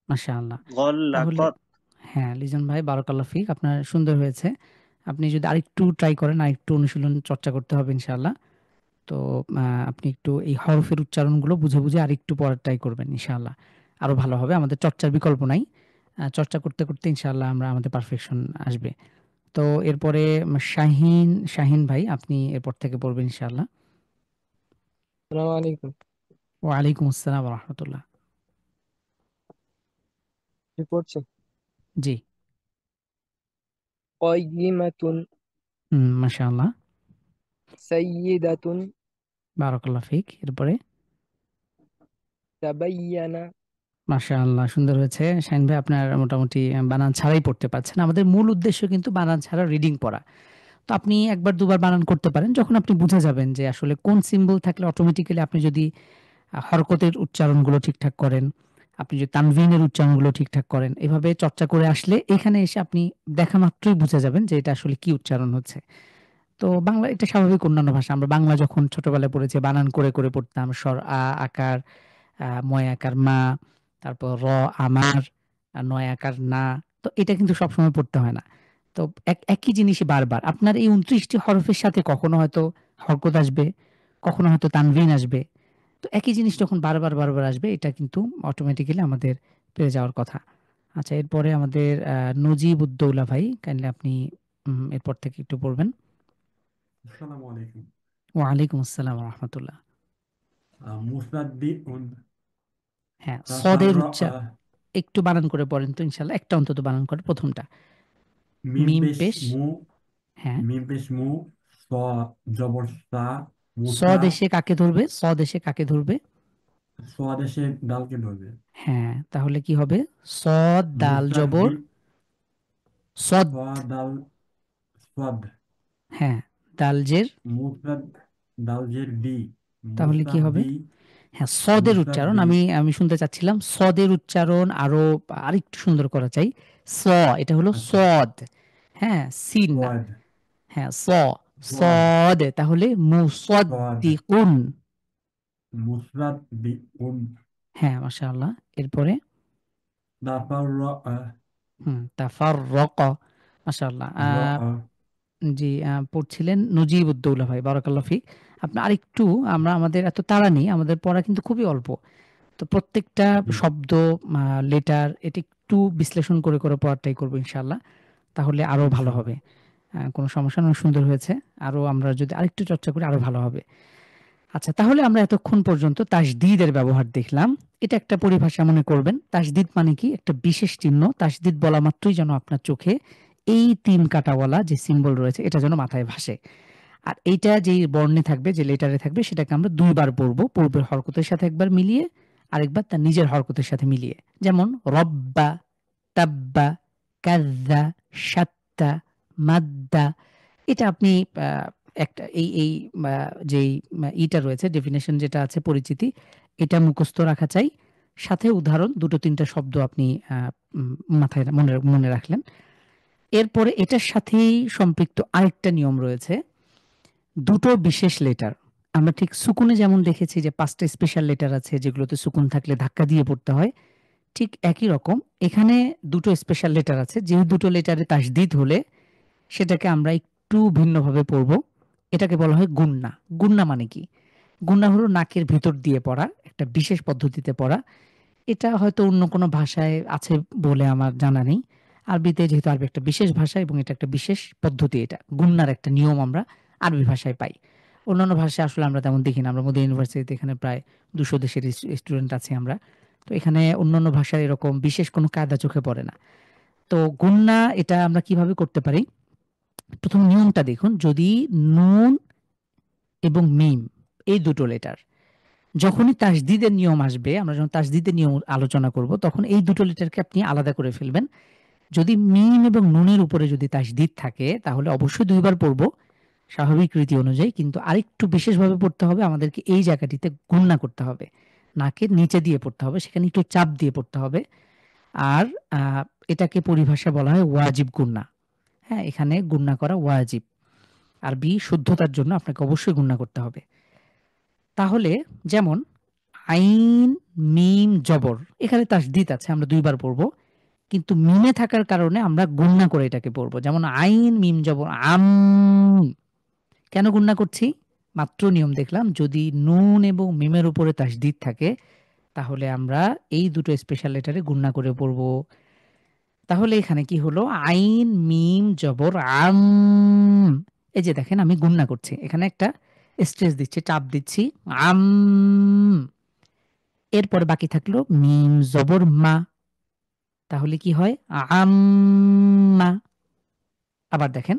S1: মাশাআল্লাহ।
S4: গল্লা
S1: তাহলে
S4: কত।
S1: হ্যাঁ, লিজন ভাই বারাকাল্লাহ ফিক, আপনার সুন্দর হয়েছে। আপনি যদি আরেকটু ট্রাই করেন, আরেকটু অনুশীলন চর্চা করতে হবে ইনশাআল্লাহ। তো আপনি একটু এই হরফের উচ্চারণগুলো বুঝে বুঝে আরেকটু পড়ার ট্রাই করবেন ইনশাআল্লাহ। আরো ভালো হবে। আমাদের চর্চার বিকল্প নাই। চর্চা করতে করতে ইনশাআল্লাহ আমাদের পারফেকশন আসবে। তো এরপরে শাহিন ভাই আপনি এরপর থেকে পড়বেন ইনশাআল্লাহ।
S5: আসসালামু আলাইকুম।
S1: ওয়ালাইকুম আসসালাম ওয়া রাহমাতুল্লাহ।
S5: কি পড়ছে?
S1: জি।
S5: কয়িমাতুন,
S1: মাশাআল্লাহ,
S5: সাইয়্যিদাতুন,
S1: বারাকাল্লাহ ফিক। এরপরে
S5: তাবায়্যানা।
S1: মাশাআল্লাহ, সুন্দর হয়েছে। শাহিন ভাই আপনার মোটামুটি বানান ছাড়াই পড়তে পারছেন। আমাদের মূল উদ্দেশ্য কিন্তু বানান ছাড়া রিডিং পড়া। তো আপনি একবার দুবার বানান করতে পারেন। যখন আপনি বুঝে যাবেন যে আসলে কোন সিম্বল থাকলে অটোমেটিক্যালি, আপনি যদি হরকতের উচ্চারণগুলো ঠিকঠাক করেন, আপনি যদি তানভিনের উচ্চারণগুলো ঠিকঠাক করেন, এভাবে চর্চা করে আসলে এখানে এসে আপনি দেখা মাত্রই বুঝে যাবেন যে এটা আসলে কি উচ্চারণ হচ্ছে। তো বাংলা এটা স্বাভাবিক অন্যান্য ভাষা। আমরা বাংলা যখন ছোটবেলায় পড়েছি বানান করে, করে পড়তাম। স্বর আ আকার, ময় আকার মা, তারপর আমার, নয় আকার না। তো এটা কিন্তু সবসময় পড়তে হয় না। তো একই জিনিসই বারবার। আপনার এই ২৯ টি হরফের সাথে কখনো হয়তো হরকত আসবে, কখনো হয়তো তানভিন আসবে। তো একই জিনিস যখন বারবার, বারবার আসবে এটা কিন্তু অটোমেটিক্যালি আমাদের পেরে যাওয়ার কথা। আচ্ছা, এরপরে আমাদের নজিবউদ্দৌলা ভাই, কাইন্ডলি আপনি এরপর থেকে একটু পড়বেন।
S6: আসসালামু আলাইকুম।
S1: ওয়ালাইকুম আসসালাম ওয়া রাহমাতুল্লাহ।
S6: মুসাদ্দিউন
S1: হ্যাঁ, সদের
S6: তাসাররাআ
S1: একটু বানান করে পড়েন তো ইনশাআল্লাহ। একটা অন্তত বানান করে প্রথমটা।
S6: মিম
S1: মিম
S6: পেশ
S1: পেশ,
S6: মু
S1: হ্যাঁ।
S6: মিম পেশ মু স জবর সা
S1: স
S6: মুসা
S1: দেশে কাকে ধরবে? স দেশে কাকে ধরবে?
S6: স দেশে ডালকে ধরবে।
S1: হ্যাঁ, তাহলে কি হবে? সদ দাল জবর
S6: মুসাদ্দি
S1: সদ।
S6: দাল সদ
S1: হ্যাঁ, দাল জের,
S6: মুসাদ ডাল জের দি
S1: তাহলে কি হবে?
S6: মুসাদ্দি
S1: হ্যাঁ, সদের উচ্চারণ
S6: মুসাদ্দি
S1: আমি শুনতে চাচ্ছিলাম। সদের উচ্চারণ আরেকটু সুন্দর করা চাই। স, এটা হলো
S6: আচ্ছা
S1: সদ। হ্যাঁ, সিন না।
S6: সদ
S1: হ্যাঁ,
S6: সদ
S1: সদ তাহলে
S6: সদ
S1: মুসাদ্দিকুন।
S6: মুসাদ্দিউন
S1: হ্যাঁ, মাশাআল্লাহ। এরপরে
S6: তাসাররাআ
S1: তাফাররাক। মাশাআল্লাহ।
S6: রাআ
S1: জি, পড়ছিলেন নজিবউদ্দৌলা ভাই, বারাকাল্লাহু ফিক। আপনি আরেকটু, আমরা আমাদের এত তাড়া নেই, আমাদের পড়া কিন্তু খুবই অল্প। তো প্রত্যেকটা
S6: জি
S1: শব্দ, লেটার এটা একটু বিশ্লেষণ করে, করে পড়ার ট্রাই করব ইনশাআল্লাহ। তাহলে আরো ভালো
S6: ইনশাআল্লাহ
S1: হবে। কোনো সমস্যা না, সুন্দর হয়েছে। আরো আমরা যদি আরেকটু চর্চা করি আরো ভালো হবে। আচ্ছা, তাহলে আমরা এতক্ষণ পর্যন্ত তাসদিদের ব্যবহার দেখলাম। এটা একটা পরিভাষা মনে করবেন। তাসদিদ মানে কি? একটা বিশেষ চিহ্ন। তাসদিদ বলা মাত্রই যেন আপনার চোখে এই ৩ কাঁটাওয়ালা যে সিম্বল রয়েছে এটা যেন মাথায় ভাসে। আর এইটা যেই বর্ণে থাকবে, যে লেটারে থাকবে সেটাকে আমরা ২ বার পড়ব। পূর্বের হরকতের সাথে একবার মিলিয়ে, আরেকবার তার নিজের হরকতের সাথে মিলিয়ে। যেমন রব্বা, তাব্বা, কাযযা, শাত্তা, মাদ্দা। এটা আপনি আ একটা এই যেই ইটা রয়েছে, ডেফিনিশন যেটা আছে, পরিচিতি, এটা মুখস্থ রাখা চাই। সাথে উদাহরণ ২টো ৩টা শব্দ আপনি আ উম মাথায় মনে রাখলেন। এরপরে এটার সাথেই সম্পৃক্ত আরেকটা নিয়ম রয়েছে। ২টো বিশেষ লেটার। আমরা ঠিক সুকুনে যেমন দেখেছি যে ৫টা স্পেশাল লেটার আছে যেগুলোতে সুকুন থাকলে ধাক্কা দিয়ে পড়তে হয়। ঠিক একই রকম এখানে ২টো স্পেশাল লেটার আছে। যে ২টো লেটারে তাসদিদ হলে সেটাকে আমরা একটু ভিন্নভাবে পড়ব। এটাকে বলা হয় গুন্না। গুন্না মানে কি? গুন্না হলো নাকের ভিতর দিয়ে পড়া, একটা বিশেষ পদ্ধতিতে পড়া। এটা হয়তো অন্য কোনো ভাষায় আছে বলে আমার জানা নেই। আরবিতে, যেহেতু আরবি একটা বিশেষ ভাষা এবং এটা একটা বিশেষ পদ্ধতি, এটা গুন্নার একটা নিয়ম আমরা আরবি ভাষায় পাই। অন্যান্য ভাষায় আসলে আমরা তেমন দেখি না। আমরা মদিনা ইউনিভার্সিটিতে এখানে প্রায় ২০০ দেশের স্টুডেন্ট আছি আমরা। তো এখানে অন্যান্য ভাষায় এরকম বিশেষ কোনো কায়দা চোখে পড়ে না। তো গুন্না এটা আমরা কিভাবে করতে পারি? প্রথম নিয়মটা দেখুন। যদি নুন এবং মিম এই ২টো লেটার, যখনই তাসদিদের নিয়ম আসবে, আমরা যখন তাসদিদের নিয়ম আলোচনা করব তখন এই ২টো লেটারকে আপনি আলাদা করে ফেলবেন। যদি মিম এবং নুনের উপরে যদি তাসদিদ থাকে তাহলে অবশ্যই ২ বার পড়ব স্বাভাবিক রীতি অনুযায়ী। কিন্তু আরেকটু বিশেষভাবে পড়তে হবে, আমাদেরকে এই জায়গাটিতে গুণনা করতে হবে। নাকের নিচে দিয়ে পড়তে হবে, সেখানে একটু চাপ দিয়ে পড়তে হবে। আর আ এটাকে পরিভাষায় বলা হয় ওয়াজিব গুণনা। হ্যাঁ, এখানে গুণনা করা ওয়াজিব। আরবি শুদ্ধতার জন্য আপনাকে অবশ্যই গুণনা করতে হবে। তাহলে যেমন আইন, মিম, জবর, এখানে তাসদিদ আছে, আমরা ২ বার পড়ব। কিন্তু মিমে থাকার কারণে আমরা গুণনা করে এটাকে পড়ব। যেমন আইন, মিম, জবর আম। কেন গুণনা করছি? মাত্র নিয়ম দেখলাম। যদি নুন এবং মিমের উপরে তাসদিদ থাকে তাহলে আমরা এই ২টো স্পেশাল লেটারে গুণনা করে পড়ব। তাহলে এখানে কি হলো? আইন, মিম, জবর আম। এই যে দেখেন আমি গুণনা করছি। এখানে একটা স্ট্রেস দিচ্ছি, চাপ দিচ্ছি। আম। এরপরে বাকি থাকলো মিম জবর মা। তাহলে কি হয়? আম্মা। আবার দেখেন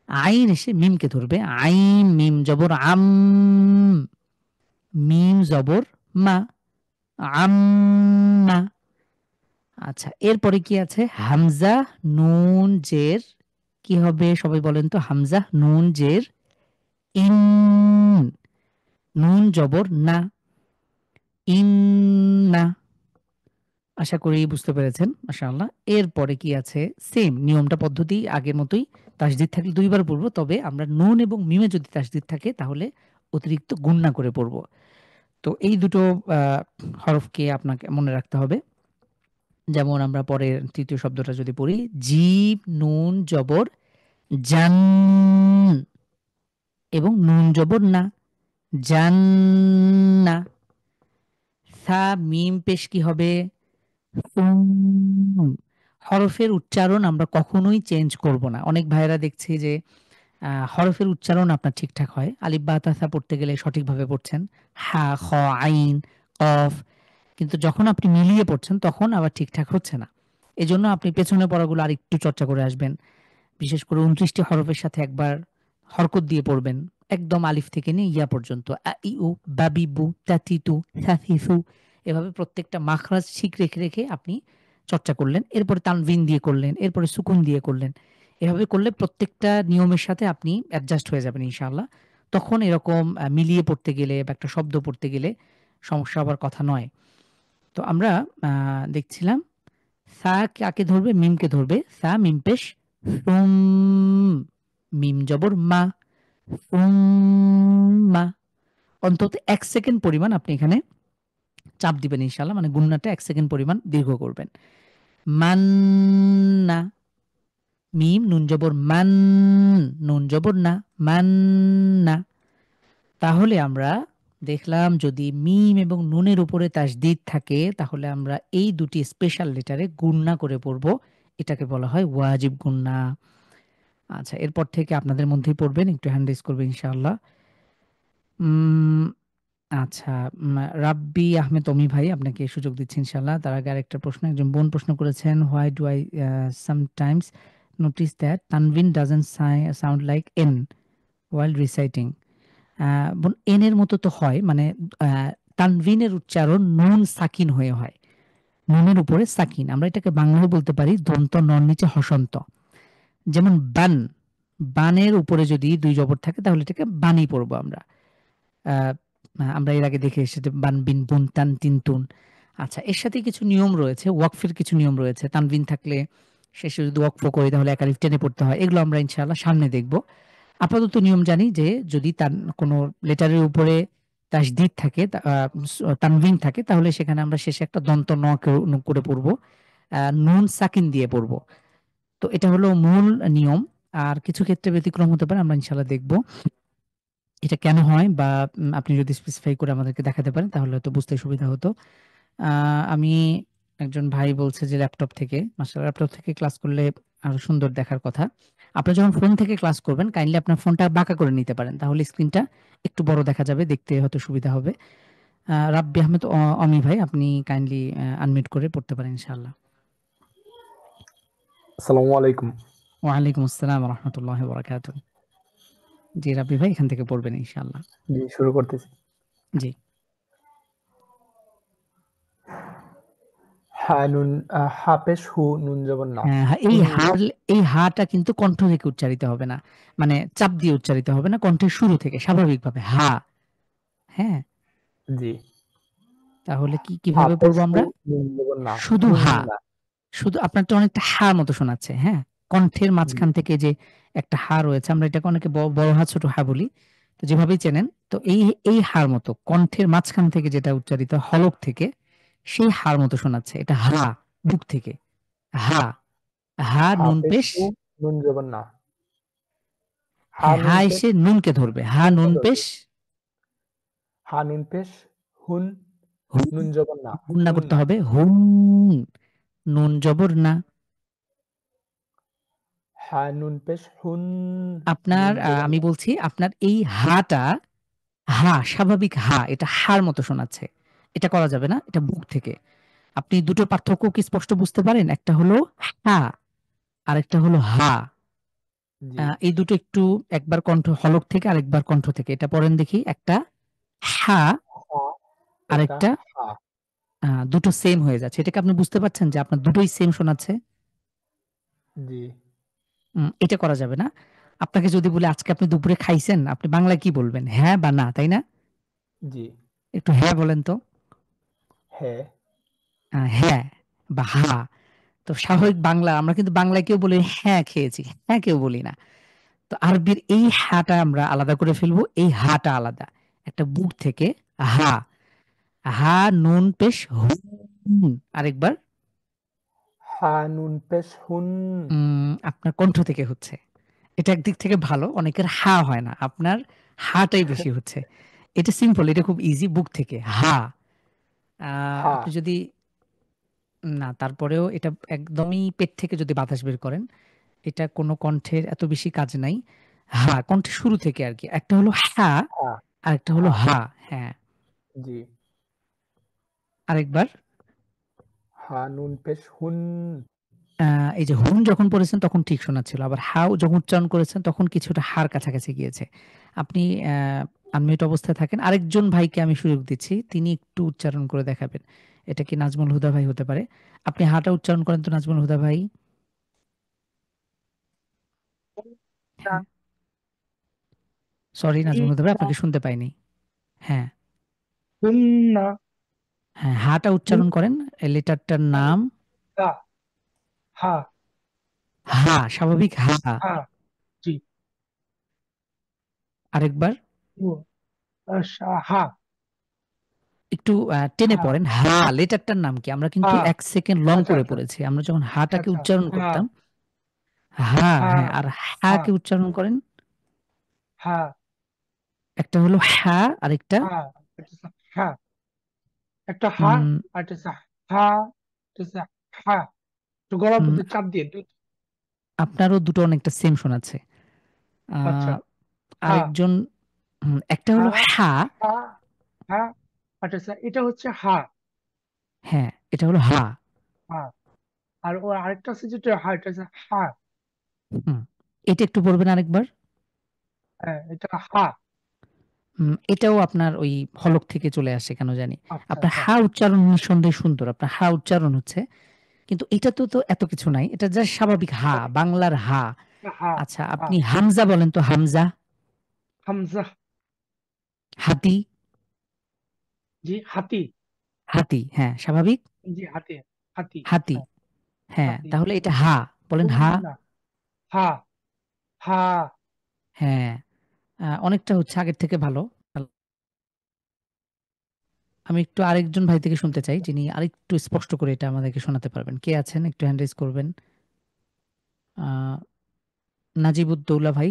S1: আইন এসে মিমকে ধরবে। আইন, মিম জবর আম। মিম জবর মা। আম্মা। আচ্ছা, এরপরে কি আছে? হামজা, নুন, জের। কি হবে সবাই বলেন তো? হামজা, নুন, জের ইন। নুন জবর না। ইন্না। আশা করি বুঝতে পেরেছেন। মাশাআল্লাহ। এরপরে কি আছে? সেম নিয়মটা পদ্ধতি আগের মতোই। তাসদিদ থাকলে ২ বার পড়ব। তবে আমরা নুন এবং মিমে যদি তাসদিদ থাকে তাহলে অতিরিক্ত গুণনা করে পড়ব। তো এই দুটো আ হরফকে আপনাকে মনে রাখতে হবে। যেমন আমরা পরের ৩য় শব্দটা যদি পড়ি, জিম, নুন, জবর, জান এবং নুন জবর না, জান্না। সা, মিম পেশ কি হবে? উম। হরফের উচ্চারণ আমরা কখনোই চেঞ্জ করব না। অনেক ভাইয়েরা দেখছি যে হরফের উচ্চারণ আপনার ঠিকঠাক হয়। আলিফ বা তা সা পড়তে গেলে সঠিকভাবে পড়ছেন। হা, খ, আইন, কফ। কিন্তু যখন আপনি মিলিয়ে পড়ছেন তখন আবার ঠিকঠাক হচ্ছে না। এজন্য আপনি পেছনে পড়াগুলো আরেকটু চর্চা করে আসবেন। বিশেষ করে ২৯ টি হরফের সাথে একবার হরকত দিয়ে পড়বেন। একদম আলিফ থেকে নিয়ে ইয়া পর্যন্ত। আ, ই, উ, বা, বি, বু, তা, তি, তু, সা, সি, সু। এভাবে প্রত্যেকটা মাখরাজ ঠিক রেখে, রেখে আপনি চর্চা করলেন। এরপরে তানভিন দিয়ে করলেন, এরপরে সুকুন দিয়ে করলেন। এভাবে করলে প্রত্যেকটা নিয়মের সাথে আপনি অ্যাডজাস্ট হয়ে যাবেন ইনশাআল্লাহ। তখন এরকম মিলিয়ে পড়তে গেলে বা একটা শব্দ পড়তে গেলে সমস্যা হবার কথা নয়। তো আমরা দেখছিলাম সা কাকে ধরবে? মিমকে ধরবে। সা মিম পেশ সুম, মিম জবর মা, সুম্মা। অন্তত ১ সেকেন্ড পরিমাণ আপনি এখানে চাপ দিবেন ইনশাআল্লাহ। মানে গুণনাটা ১ সেকেন্ড পরিমাণ দীর্ঘ করবেন। মান্না, মিম নুন জবর মান, নুন জবর না, মান্না। তাহলে আমরা দেখলাম যদি মিম এবং নুনের উপরে তাসদিদ থাকে তাহলে আমরা এই দুটি স্পেশাল লেটারে গুণনা করে পড়ব। এটাকে বলা হয় ওয়াজিব গুণনা। আচ্ছা, এরপর থেকে আপনাদের মধ্যেই পড়বেন। একটু হ্যান্ড রেইজ করবে ইনশাআল্লাহ। উম আচ্ছা, রাব্বি আহমেদ অমি ভাই আপনাকে সুযোগ দিচ্ছি ইনশাআল্লাহ। তার আগে আরেকটা প্রশ্ন, একজন বোন প্রশ্ন করেছেন, why do I sometimes notice that Tanvin doesn't sound like N while reciting? বোন, এন এর মতো তো হয়, মানে তানভিনের উচ্চারণ নুন সাকিন হয়ে হয়। নুনের উপরে সাকিন। আমরা এটাকে বাংলায় বলতে পারি দন্ত নর নিচে হসন্ত। যেমন বান, বানের উপরে যদি ২ জবর থাকে তাহলে এটাকে বানি পড়বো আমরা। আমরা এর আগে দেখে এসেছি বান, বিন, বুন, তান, তিন, তুন। আচ্ছা, এর সাথে কিছু নিয়ম রয়েছে, ওয়াকফের কিছু নিয়ম রয়েছে। তানভিন থাকলে শেষে যদি ওয়াকফ করি তাহলে এক আলিফ টেনে পড়তে হয়। এগুলো আমরা ইনশাআল্লাহ সামনে দেখব। আপাতত নিয়ম জানি যে যদি কোনো লেটারের উপরে তাসদিদ থাকে, তানভিন থাকে, তাহলে সেখানে আমরা শেষে একটা দন্ত ন করে পড়বো, নুন সাকিন দিয়ে পড়বো। তো এটা হলো মূল নিয়ম। আর কিছু ক্ষেত্রে ব্যতিক্রম হতে পারে, আমরা ইনশাআল্লাহ দেখব এটা কেন হয়, বা আপনি যদি স্পেসিফাই করে আমাদেরকে দেখাতে পারেন তাহলে হয়তো বুঝতে সুবিধা হতো। আমি একজন ভাই বলছে যে ল্যাপটপ থেকে, মাশাআল্লাহ ল্যাপটপ থেকে ক্লাস করলে আরো সুন্দর দেখার কথা। আপনি যখন ফোন থেকে ক্লাস করবেন কাইন্ডলি আপনার ফোনটা বাঁকা করে নিতে পারেন, তাহলে স্ক্রিনটা একটু বড় দেখা যাবে, দেখতে হয়তো সুবিধা হবে। রাব্বি আহমেদ অমি ভাই, আপনি কাইন্ডলি আনমিউট করে পড়তে পারেন ইনশাআল্লাহ।
S7: আসসালামু আলাইকুম।
S1: ওয়ালাইকুম আসসালাম ওয়া রাহমাতুল্লাহি ওয়া বারাকাতুহু। জি রাব্বি ভাই, এখান থেকে পড়বেন ইনশাআল্লাহ।
S7: জি, শুরু করতেছি।
S1: জি।
S7: হ্যাঁ, নুন, হা পেশ হু, নুন জবর না।
S1: হ্যাঁ, এই হাটা কিন্তু কণ্ঠ থেকে উচ্চারিত হবে না। মানে চাপ দিয়ে উচ্চারিত হবে না, কণ্ঠের শুরু থেকে স্বাভাবিকভাবে হা। হ্যাঁ?
S7: জি।
S1: তাহলে
S7: হা
S1: কিভাবে
S7: পেশ
S1: পড়বো
S7: হু,
S1: আমরা?
S7: নুন জবর না।
S1: শুধু
S7: হুন
S1: হা।
S7: না।
S1: শুধু আপনারটা অনেকটা হা মতো শোনাচ্ছে, হ্যাঁ? কণ্ঠের
S7: জি,
S1: মাঝখান থেকে যে একটা হা রয়েছে, আমরা এটাকে অনেকে বড় হা, ছোট হা বলি। তো যেভাবেই চেনেন, তো এই হার মতো কণ্ঠের মাঝখান থেকে যেটা উচ্চারিত হলক থেকে, সেই হার মতো শোনাচ্ছে। এটা হা, বুক থেকে। হা, হা
S7: হা
S1: নুন
S7: পেশ
S1: পেশ।
S7: হু, নুন জবর না। হা
S1: হ্যাঁ, হা
S7: নুন পেশ
S1: এসে নুনকে ধরবে। হা
S7: হুনকে
S1: নুন
S7: ধরবে।
S1: পেশ,
S7: হা নুন পেশ হুন,
S1: হুন,
S7: নুন জবর না।
S1: গুণনা
S7: হুন
S1: করতে
S7: না।
S1: হবে। হুন, নুন জবর না।
S7: হা নুন পেশ হুন,
S1: আপনার
S7: নুন জবর
S1: আমি
S7: না।
S1: বলছি আপনার এই হাটা, হা স্বাভাবিক হা, এটা হার মতো শোনাচ্ছে। এটা করা যাবে না, এটা বুক থেকে। আপনি দুটোর পার্থক্য কি স্পষ্ট বুঝতে পারেন? একটা হলো হা, আরেকটা হলো হা।
S7: জি।
S1: এই দুটো একটু, একবার কণ্ঠ হলক থেকে আরেকবার কণ্ঠ থেকে। এটা পড়েন দেখি। একটা হা,
S7: হা, এটা
S1: আরেকটা
S7: হা।
S1: দুটো সেম হয়ে যাচ্ছে। এটা কি আপনি বুঝতে পারছেন যে আপনার দুটোই সেম শোনাচ্ছে?
S7: জি।
S1: এটা করা যাবে না। আপনাকে যদি বলি আজকে আপনি দুপুরে খাইছেন, আপনি বাংলায় কি বলবেন? হ্যাঁ বা না, তাই না?
S7: জি।
S1: একটু হ্যাঁ বলেন তো।
S7: হ্যাঁ।
S1: হ্যাঁ, বা হা। তো স্বাভাবিক বাংলা আমরা কিন্তু বাংলায় কেউ বলি হ্যাঁ খেয়েছি, হ্যাঁ কেউ বলি না। তো আরবির এই হাটা আমরা আলাদা করে ফেলবো, এই হাটা আলাদা। একটা বুক থেকে হা, হা নুন পেশ হুন। আরেকবার
S7: হা নুন পেশ হুন।
S1: আপনার কণ্ঠ থেকে হচ্ছে। এটা একদিক থেকে ভালো, অনেকের হা হয় না, আপনার হাটাই বেশি হচ্ছে। এটা সিম্পল, এটা খুব ইজি, বুক থেকে হা।
S7: হা
S1: আপনি যদি না তারপরেও এটা একদমই পেট থেকে যদি বাতাস বের করেন, এটা কোনো কণ্ঠের এত বেশি কাজ নাই। হা কণ্ঠের শুরু থেকে আর কি, একটা হলো হা
S7: হা
S1: আর একটা হলো
S7: হা
S1: হা। হ্যাঁ,
S7: জি।
S1: আরেকবার।
S7: হা নুন পেশ হুন।
S1: এই যে হুন যখন পড়েছেন তখন ঠিক শোনাচ্ছিল, আবার হাও যখন উচ্চারণ করেছেন তখন কিছুটা হার কাছাকাছি গিয়েছে। আপনি আনমিউট অবস্থায় থাকেন, আরেকজন ভাইকে আমি সুযোগ দিচ্ছি, তিনি একটু উচ্চারণ করে দেখাবেন। এটা কি নাজমুল হুদা ভাই হতে পারে? আপনি হাটা উচ্চারণ করেন তো নাজমুল হুদা ভাই। হ্যাঁ, সরি নাজমুল হুদা ভাই, আপনাকে শুনতে পাইনি। হ্যাঁ,
S5: হুন্না
S1: হ্যাঁ, হাটা উচ্চারণ করেন, এই লেটারটার নাম
S5: হা হা
S1: হা, স্বাভাবিক হা।
S5: হা জি
S1: আরেকবার
S5: ও হা
S1: একটু টেনে
S5: হা
S1: পড়েন, হা লেটারটার নাম কি? আমরা কিন্তু
S5: হা
S1: 1 সেকেন্ড লং
S5: আচ্ছা
S1: করে
S5: আচ্ছা
S1: পড়েছি। আমরা যখন
S5: আচ্ছা
S1: হাটাকে
S5: আচ্ছা
S1: উচ্চারণ
S5: হা
S1: করতাম হা,
S5: হা
S1: হ্যাঁ, আর
S5: হা
S1: হাকে উচ্চারণ করেন।
S5: হা
S1: একটা হলো হা, আরেকটা
S5: হা এটা হা একটা হা
S1: উম,
S5: আর এটা হা এটা হা তো গলার
S1: উম,
S5: মধ্যে চাপ দিয়ে দুই
S1: আপনারও দুটো অনেকটা সেম শোনাচ্ছে।
S5: আচ্ছা
S1: আহ,
S5: হা
S1: আরেকজন একটা
S5: হা
S1: হলো হা,
S5: হা হা আচ্ছা এটা হচ্ছে হা
S1: হ্যাঁ এটা হলো হা।
S5: হা আর ও আরেকটা আছে যেটা হা এটা হচ্ছে হা
S1: হুম, এটা একটু পড়বেন আরেকবার।
S5: হ্যাঁ এটা হা
S1: এটাও আপনার ওই হলক থেকে চলে আসে কেন জানি।
S5: আচ্ছা
S1: আপনার
S5: আচ্ছা
S1: হা উচ্চারণ নিঃসন্দেহে সুন্দর, আপনার হা উচ্চারণ হচ্ছে, কিন্তু এটা তো এত কিছু নাই, এটা জাস্ট স্বাভাবিক হা, বাংলার হা।
S5: হা
S1: আচ্ছা
S5: হা
S1: আপনি হামজা বলেন তো, হামজা।
S5: হামজা
S1: হাতি,
S5: জি হাতি
S1: হাতি হ্যাঁ স্বাভাবিক
S5: জি হাতি হাতি
S1: হাতি।
S5: হ্যাঁ
S1: হ্যাঁ
S5: হাতি
S1: তাহলে এটা হা, বলেন হা।
S5: না হা হা
S1: হ্যাঁ, অনেকটা হচ্ছে আগের থেকে ভালো। আমি একটু আরেকজন ভাই থেকে শুনতে চাই, যিনি আরেকটু স্পষ্ট করে এটা আমাদেরকে শোনাতে পারবেন। কে আছেন? একটু হ্যান্ড রেজ করবেন। আহ, নাজিবুদ্দৌলা ভাই,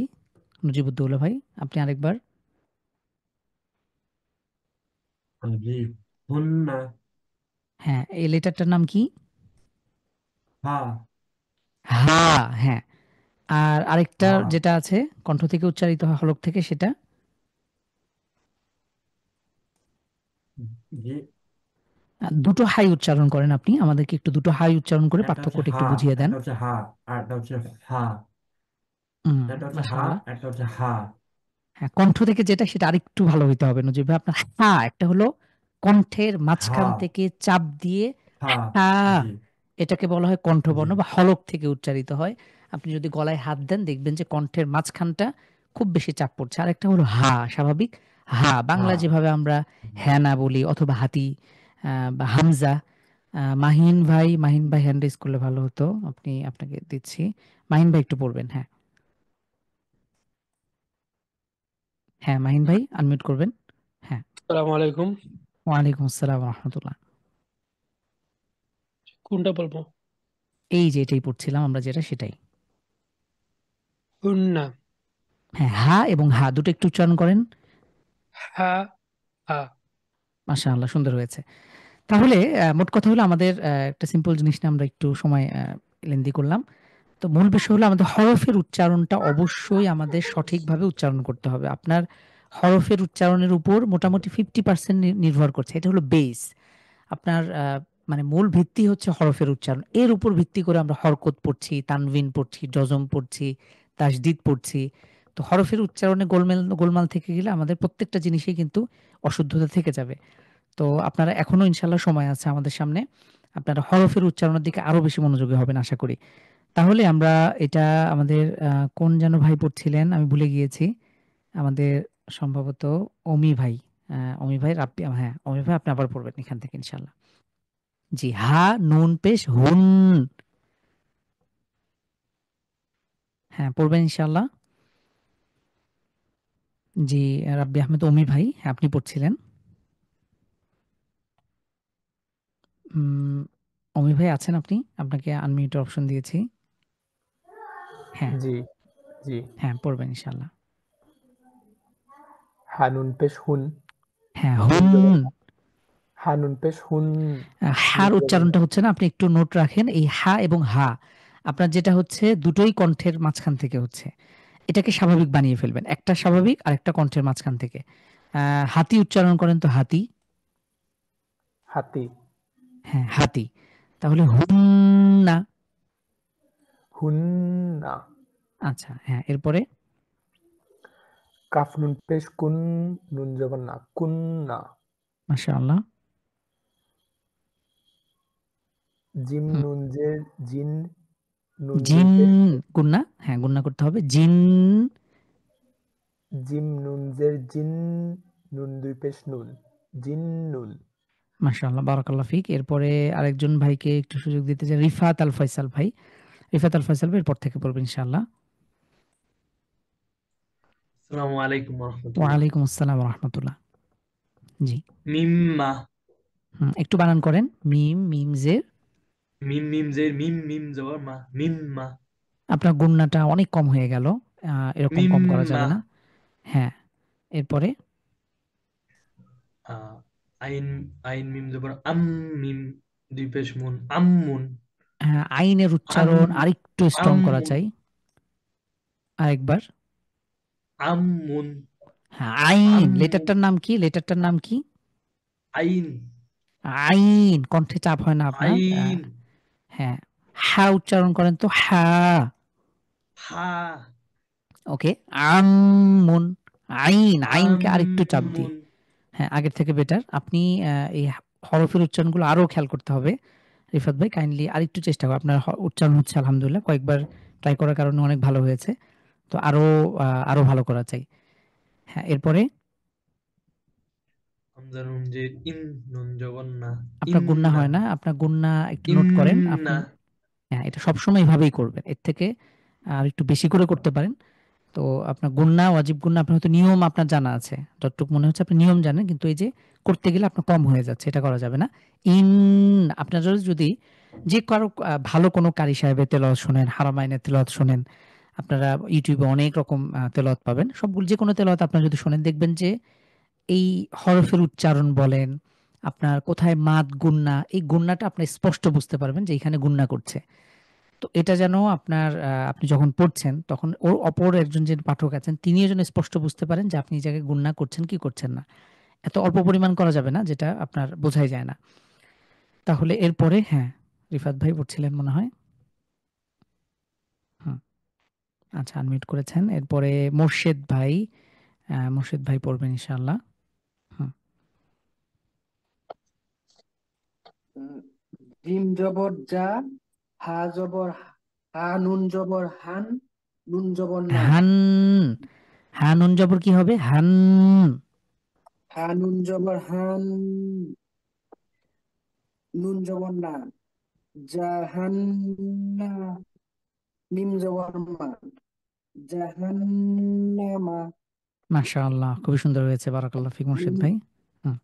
S1: মুজিবুদ্দৌলা ভাই, আপনি আরেকবার।
S6: জি হুন্না
S1: হ্যাঁ, এই লেটারটার নাম কি?
S6: হা
S1: হা। হ্যাঁ, আর আরেকটা
S6: হা
S1: যেটা আছে কণ্ঠ থেকে উচ্চারিত হয় হলক থেকে, সেটা
S6: জি
S1: দুটো হাই উচ্চারণ করেন আপনি, আমাদেরকে একটু দুটো হাই উচ্চারণ করে
S6: একটা হচ্ছে
S1: পার্থক্যটা
S6: হা,
S1: একটু বুঝিয়ে দেন।
S6: একটা হচ্ছে হা, আর একটা হচ্ছে হা। একটা হচ্ছে হা,
S1: মাশাআল্লাহ।
S6: একটা হচ্ছে হা।
S1: হ্যাঁ, কণ্ঠ থেকে যেটা সেটা আরেকটু ভালো হইতে হবে নজিব ভাই। আপনার হা একটা হলো কণ্ঠের
S6: হা
S1: মাঝখান থেকে চাপ দিয়ে
S6: হা
S1: হা,
S6: জি
S1: এটাকে বলা হয়
S6: জি
S1: কণ্ঠবর্ণ বা হলক থেকে উচ্চারিত হয়। আপনি যদি গলায় হাত দেন দেখবেন যে কণ্ঠের মাঝখানটা খুব বেশি চাপ পড়ছে। আর একটা হলো হা, স্বাভাবিক হা,
S6: হা
S1: বাংলা যেভাবে আমরা হ্যাঁ না বলি অথবা হাতি বা হামজা। মাহিন ভাই হ্যান্ড রেজ করলে ভালো হতো, আপনাকে দিচ্ছি। মাহিন ভাই একটু পড়বেন। হ্যাঁ, হ্যাঁ মাহিন ভাই আনমিউট করবেন। হ্যাঁ,
S5: আসসালামু আলাইকুম
S1: ওয়ালাইকুম আসসালাম রহমতুল্লাহ।
S5: কোনটা বলবো
S1: এই যে এটাই পড়ছিলাম আমরা, যেটা সেটাই।
S5: হুন্না
S1: হ্যাঁ, হা এবং হা দুটো একটু উচ্চারণ করেন।
S5: হা হা
S1: মাশাআল্লাহ, সুন্দর হয়েছে। তাহলে মোট কথা হলো আমাদের একটা সিম্পল জিনিস নিয়ে আমরা একটু সময় লেন্দি করলাম। তো মূল বিষয় হলো আমাদের হরফের উচ্চারণটা অবশ্যই আমাদের সঠিকভাবে উচ্চারণ করতে হবে। আপনার হরফের উচ্চারণের উপর মোটামুটি 50% নির্ভর করছে। এটা হলো বেস। আপনার মানে মূল ভিত্তি হচ্ছে হরফের উচ্চারণ। এর উপর ভিত্তি করে আমরা হরকত পড়ছি, তানভিন পড়ছি, জজম পড়ছি, তাসদিদ পড়ছি। তো হরফের উচ্চারণে গোলমাল থেকে গেলে আমাদের প্রত্যেকটা জিনিসেই কিন্তু অশুদ্ধতা থেকে যাবে। তো আপনারা এখনো ইনশাল্লাহ সময় আছে আমাদের সামনে। আপনারা হরফের উচ্চারণের দিকে আরো বেশি মনোযোগী হবেন আশা করি। তাহলে আমরা এটা আমাদের কোন যেন ভাই পড়ছিলেন আমি ভুলে গিয়েছি। আমাদের সম্ভবত অমি ভাই। অমি ভাই, হ্যাঁ অমি ভাই আপনি আবার পড়বেন এখান থেকে ইনশাল্লাহ। জি, হা নুন পেশ হুন। হ্যাঁ, পড়বেন ইনশাআল্লাহ। জি, রাব্বি আহমেদ অমি ভাই, হ্যাঁ, আপনি পড়ছিলেন। অমি ভাই আছেন আপনি? আপনাকে আনমিউটের অপশন দিয়েছি। হ্যাঁ,
S7: জি জি
S1: হ্যাঁ, পড়বেন ইনশাআল্লাহ।
S7: হানুন পেশ হুন,
S1: হ্যাঁ,
S7: নুন
S1: হুন।
S7: জবর হা। হানুন পেশ হুন, নুন
S1: হার
S7: জবর
S1: উচ্চারণটা
S7: না।
S1: হচ্ছে না, আপনি একটু নোট রাখেন। এই হা এবং হা আপনার যেটা হচ্ছে দুটোই কণ্ঠের মাঝখান থেকে হচ্ছে। এটাকে স্বাভাবিক বানিয়ে ফেলবেন। একটা স্বাভাবিক আর একটা কণ্ঠের মাঝখান থেকে। হাতি উচ্চারণ করেন তো, হাতি।
S7: হাতি।
S1: হ্যাঁ, হাতি। তাহলে হুন্না।
S7: হুন্না।
S1: আচ্ছা, হ্যাঁ, এরপরে
S7: কাফ নুন পেশ কুন, নুন জবর না, কুন্না।
S1: মাশাআল্লাহ।
S7: জিম
S1: হুম,
S7: নুন জের জিন, নুন দুই
S1: জিন
S7: পেশ
S1: গুন্না, হ্যাঁ, গুন্না করতে হবে। জিন।
S7: জিম নুন জের জিন, নুন দুই পেশ নুন, জিন নুন।
S1: মাশাআল্লাহ, বারাকাল্লাহ ফিক। এরপরে আরেকজন ভাইকে একটু সুযোগ দিতে চাই, রিফাত আল ফয়সাল ভাই। রিফাত আল ফয়সাল ভাই এরপর থেকে পড়বেন ইনশাআল্লাহ।
S8: আসসালামু আলাইকুম রহমতুল্লাহ।
S1: ওয়ালাইকুম আসসালাম রাহমাতুল্লাহ। জি,
S8: মিম্মা।
S1: একটু বানান করেন। মিম মিম জের।
S8: মিম মিম জের মিম মিম জবর মা, মিম্মা।
S1: আপনার গুন্নাটা অনেক কম হয়ে গেল। এরকম কম করা
S8: মিম্মা।
S1: যাবে না। হ্যাঁ, এরপরে
S8: আইন আইন মিম জবর আম, মিম দুই পেশ মুন, আমমুন।
S1: আইনের
S8: আম
S1: উচ্চারণ আরেকটু স্ট্রং করা
S8: আমমুন
S1: চাই। আরেকবার।
S8: আমমুন
S1: হ্যাঁ, আইন।
S8: আমমুন।
S1: লেটারটার নাম কি? লেটারটার নাম কি?
S8: আইন
S1: আইন। কণ্ঠে চাপ হয় না আপনার?
S8: আইন।
S1: হ্যাঁ, হা উচ্চারণ করেন তো, হা।
S8: হা
S1: ওকে, আমুন। আইন, আইনকে আরেকটু চাপ দিই।
S8: আমমুন।
S1: হ্যাঁ, আগের থেকে বেটার। আপনি এই হরফের উচ্চারণগুলো আরো খেয়াল করতে হবে। রিফাত ভাই কাইন্ডলি আরেকটু চেষ্টা করুন। আপনার উচ্চারণ হচ্ছে আলহামদুলিল্লাহ, কয়েকবার ট্রাই করার কারণে অনেক ভালো হয়েছে। তো আরো ভালো করা চাই। হ্যাঁ, এরপরে
S8: হামজা নুন জের ইন, নুন জবর না,
S1: আপনার গুন্না
S8: ইন্না।
S1: হয় না। আপনার গুন্না একটু নোট করেন আপনি।
S8: ইন্না।
S1: হ্যাঁ, এটা সবসময় এভাবেই করবেন। এর থেকে আর একটু বেশি করে করতে পারেন। তো আপনার গুন্না, ওয়াজিব গুন্না আপনার হয়তো নিয়ম আপনার জানা আছে। যতটুকু মনে হচ্ছে আপনি নিয়ম জানেন, কিন্তু এই যে করতে গেলে আপনার কম হয়ে যাচ্ছে, এটা করা যাবে না। ইন আপনার যদি যে কারো ভালো কোনো কারি সাহেবের তেলাওয়াত শোনেন, হারামাইনের তেলাওয়াত শোনেন, আপনারা ইউটিউবে অনেক রকম তেলাওয়াত পাবেন। সবগুলো যে কোনো তেলাওয়াত আপনারা যদি শোনেন, দেখবেন যে এই হরফের উচ্চারণ বলেন, আপনার কোথায় মাদ গুন্না, এই গুন্নাটা আপনি স্পষ্ট বুঝতে পারবেন যে এখানে গুন্না করছে। তো এটা যেন আপনার আপনি যখন পড়ছেন তখন ওর অপর একজন যে পাঠক আছেন তিনিও যেন স্পষ্ট বুঝতে পারেন যে আপনি এই জায়গায় গুন্না করছেন কি করছেন না। এত অল্প পরিমাণ করা যাবে না যেটা আপনার বোঝাই যায় না। তাহলে এরপরে হ্যাঁ, রিফাত ভাই পড়ছিলেন মনে হয়। হুম, আচ্ছা, আনমিউট করেছেন। এরপরে মোর্শেদ ভাই পড়বেন ইনশাআল্লাহ। হুম,
S3: জিম জবর যা, হা জবর হা, নুন জবর হান, নুন জবর না।
S1: হান। হা নুন জবর কি হবে? হান।
S3: হা নুন জবর হান, নুন জবর না। জাহান্না, মিম জবর মা, জাহান্নামা।
S1: মাশাআল্লাহ, খুবই সুন্দর হয়েছে। বারাকাল্লাহ ফিক মোর্শেদ
S3: মিম
S1: ভাই। হুম,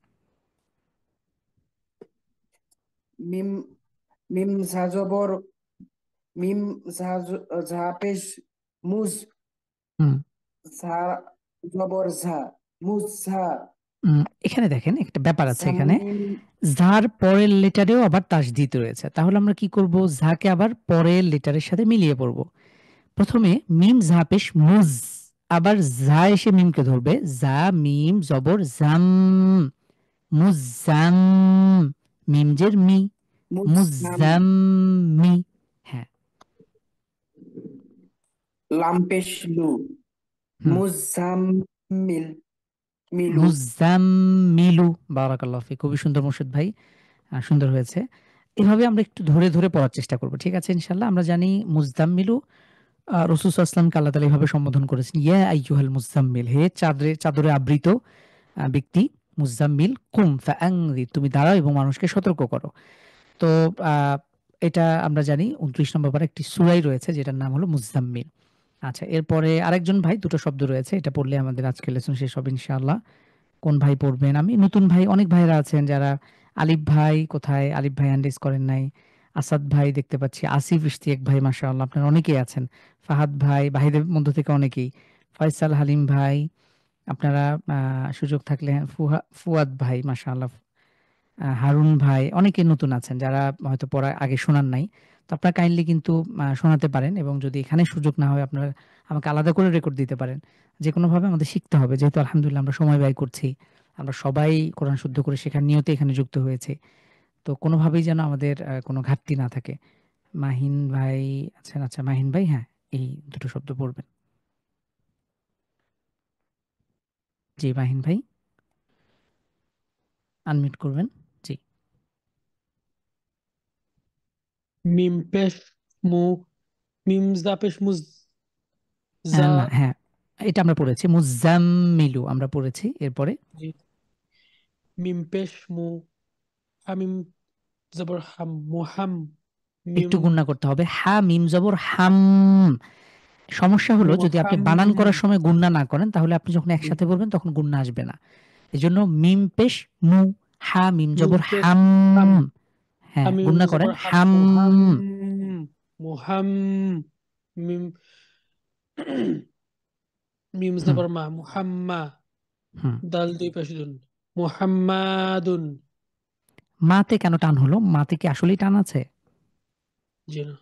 S3: মিম মিম ঝা জবর মিম ঝা ঝা পেশ মুজ,
S1: হুম,
S3: ঝা জবর ঝা, মুজ ঝা।
S1: এখানে দেখেন একটা ব্যাপার আছে এখানে।
S3: জামিম
S1: যার পরের লেটারেও আবার তাসদিদ রয়েছে। তাহলে আমরা কি করব? ঝাকে আবার পরের লেটারের সাথে মিলিয়ে পড়ব। প্রথমে মিম ঝা পেশ মুজ, আবার ঝা এসে মিমকে ধরবে। যা মিম জবর জাম, মুজাম। মিম জের মি,
S3: মুজাম,
S1: মুজাম্মি। হ্যাঁ,
S3: লাম পেশ লু,
S1: হুম,
S3: মুজাম্মিল, মিলু।
S1: মুজাম্মিলু। বারাকাল্লাহ ফিক, খুবই সুন্দর মোর্শেদ ভাই, সুন্দর হয়েছে। এভাবে আমরা একটু ধরে ধরে পড়ার চেষ্টা করব, ঠিক আছে ইনশাল্লাহ। আমরা জানি মুজাম্মিলু, রাসূল সাল্লাল্লাহু আলাইহি ওয়াসাল্লামকে আল্লাহ তাআলা এভাবে সম্বোধন করেছেন, ইয়া আইয়ুহাল মুজাম্মিল, হে চাদরে চাদরে আবৃত ব্যক্তি। মুজাম্মিল কুম ফাআনযির, তুমি দাঁড়াও এবং মানুষকে সতর্ক করো। তো এটা আমরা জানি 29 নম্বর পারা একটি সূরাই রয়েছে যেটার নাম হলো মুজাম্মিল। আচ্ছা, এরপরে আরেকজন ভাই দুটো শব্দ রয়েছে, এটা পড়লে আমাদের আজকের লেসন শেষ হবে ইনশাআল্লাহ। কোন ভাই পড়বেন? আমি নতুন ভাই, অনেক ভাইরা আছেন যারা, আলিফ ভাই কোথায়? আলিফ ভাই হ্যান্ড রেজ করেন নাই। আসাদ ভাই দেখতে পাচ্ছি, আসিফ ইশতিয়াক ভাই মাশাআল্লাহ আপনারা অনেকেই আছেন। ফাহাদ ভাই, ভাইদের মধ্য থেকে অনেকেই। ফয়সাল হালিম ভাই, আপনারা সুযোগ থাকলে, ফুয়াদ ভাই মাশাআল্লাহ, হারুন ভাই, অনেকে নতুন আছেন যারা হয়তো পড়া আগে শোনান নাই। তো আপনারা কাইন্ডলি কিন্তু শোনাতে পারেন, এবং যদি এখানে সুযোগ না হয় আপনারা আমাকে আলাদা করে রেকর্ড দিতে পারেন। যে কোনোভাবে আমাদের শিখতে হবে, যেহেতু আলহামদুলিল্লাহ আমরা সময় ব্যয় করছি, আমরা সবাই কোরআন শুদ্ধ করে শেখার নিয়তে এখানে যুক্ত হয়েছে। তো কোনোভাবেই যেন আমাদের কোনো ঘাটতি না থাকে। মাহিন ভাই আছেন? আচ্ছা মাহিন ভাই, হ্যাঁ এই দুটো শব্দ পড়বেন। জি মাহিন ভাই আনমিউট করবেন। জি।
S5: মিম পেশ মু, মিম জা পেশ মুজ, জা,
S1: না, হ্যাঁ এটা আমরা পড়েছি, মুজাম্মিলু আমরা পড়েছি। এরপরে
S5: জি, মিম পেশ মু, হামিম জবর হাম, মুহাম, মিম
S1: একটু গুণনা করতে হবে, হা মিম জবর হাম। সমস্যা হলো যদি আপনি
S5: মুহাম,
S1: বানান করার সময় গুণনা না করেন, তাহলে আপনি যখন
S5: জি,
S1: একসাথে বলবেন তখন গুণনা আসবে না। এজন্য মিম পেশ মু, হা মিম
S5: মিম
S1: জবর
S5: পেশ
S1: হাম।
S5: হাম,
S1: হ্যাঁ
S5: হামিম
S1: গুণনা করেন
S5: জবর হাম,
S1: হাম।
S5: মুহাম, মুহাম, মিম মিম
S1: হুম
S5: জবর মা, মুহাম্মা,
S1: হুম।
S5: দাল দুই পেশ দুন, মুহাম্মাদুন,
S1: মাতে কেন টান হলো? মাতে কি আসলেই টান আছে?
S5: জি না,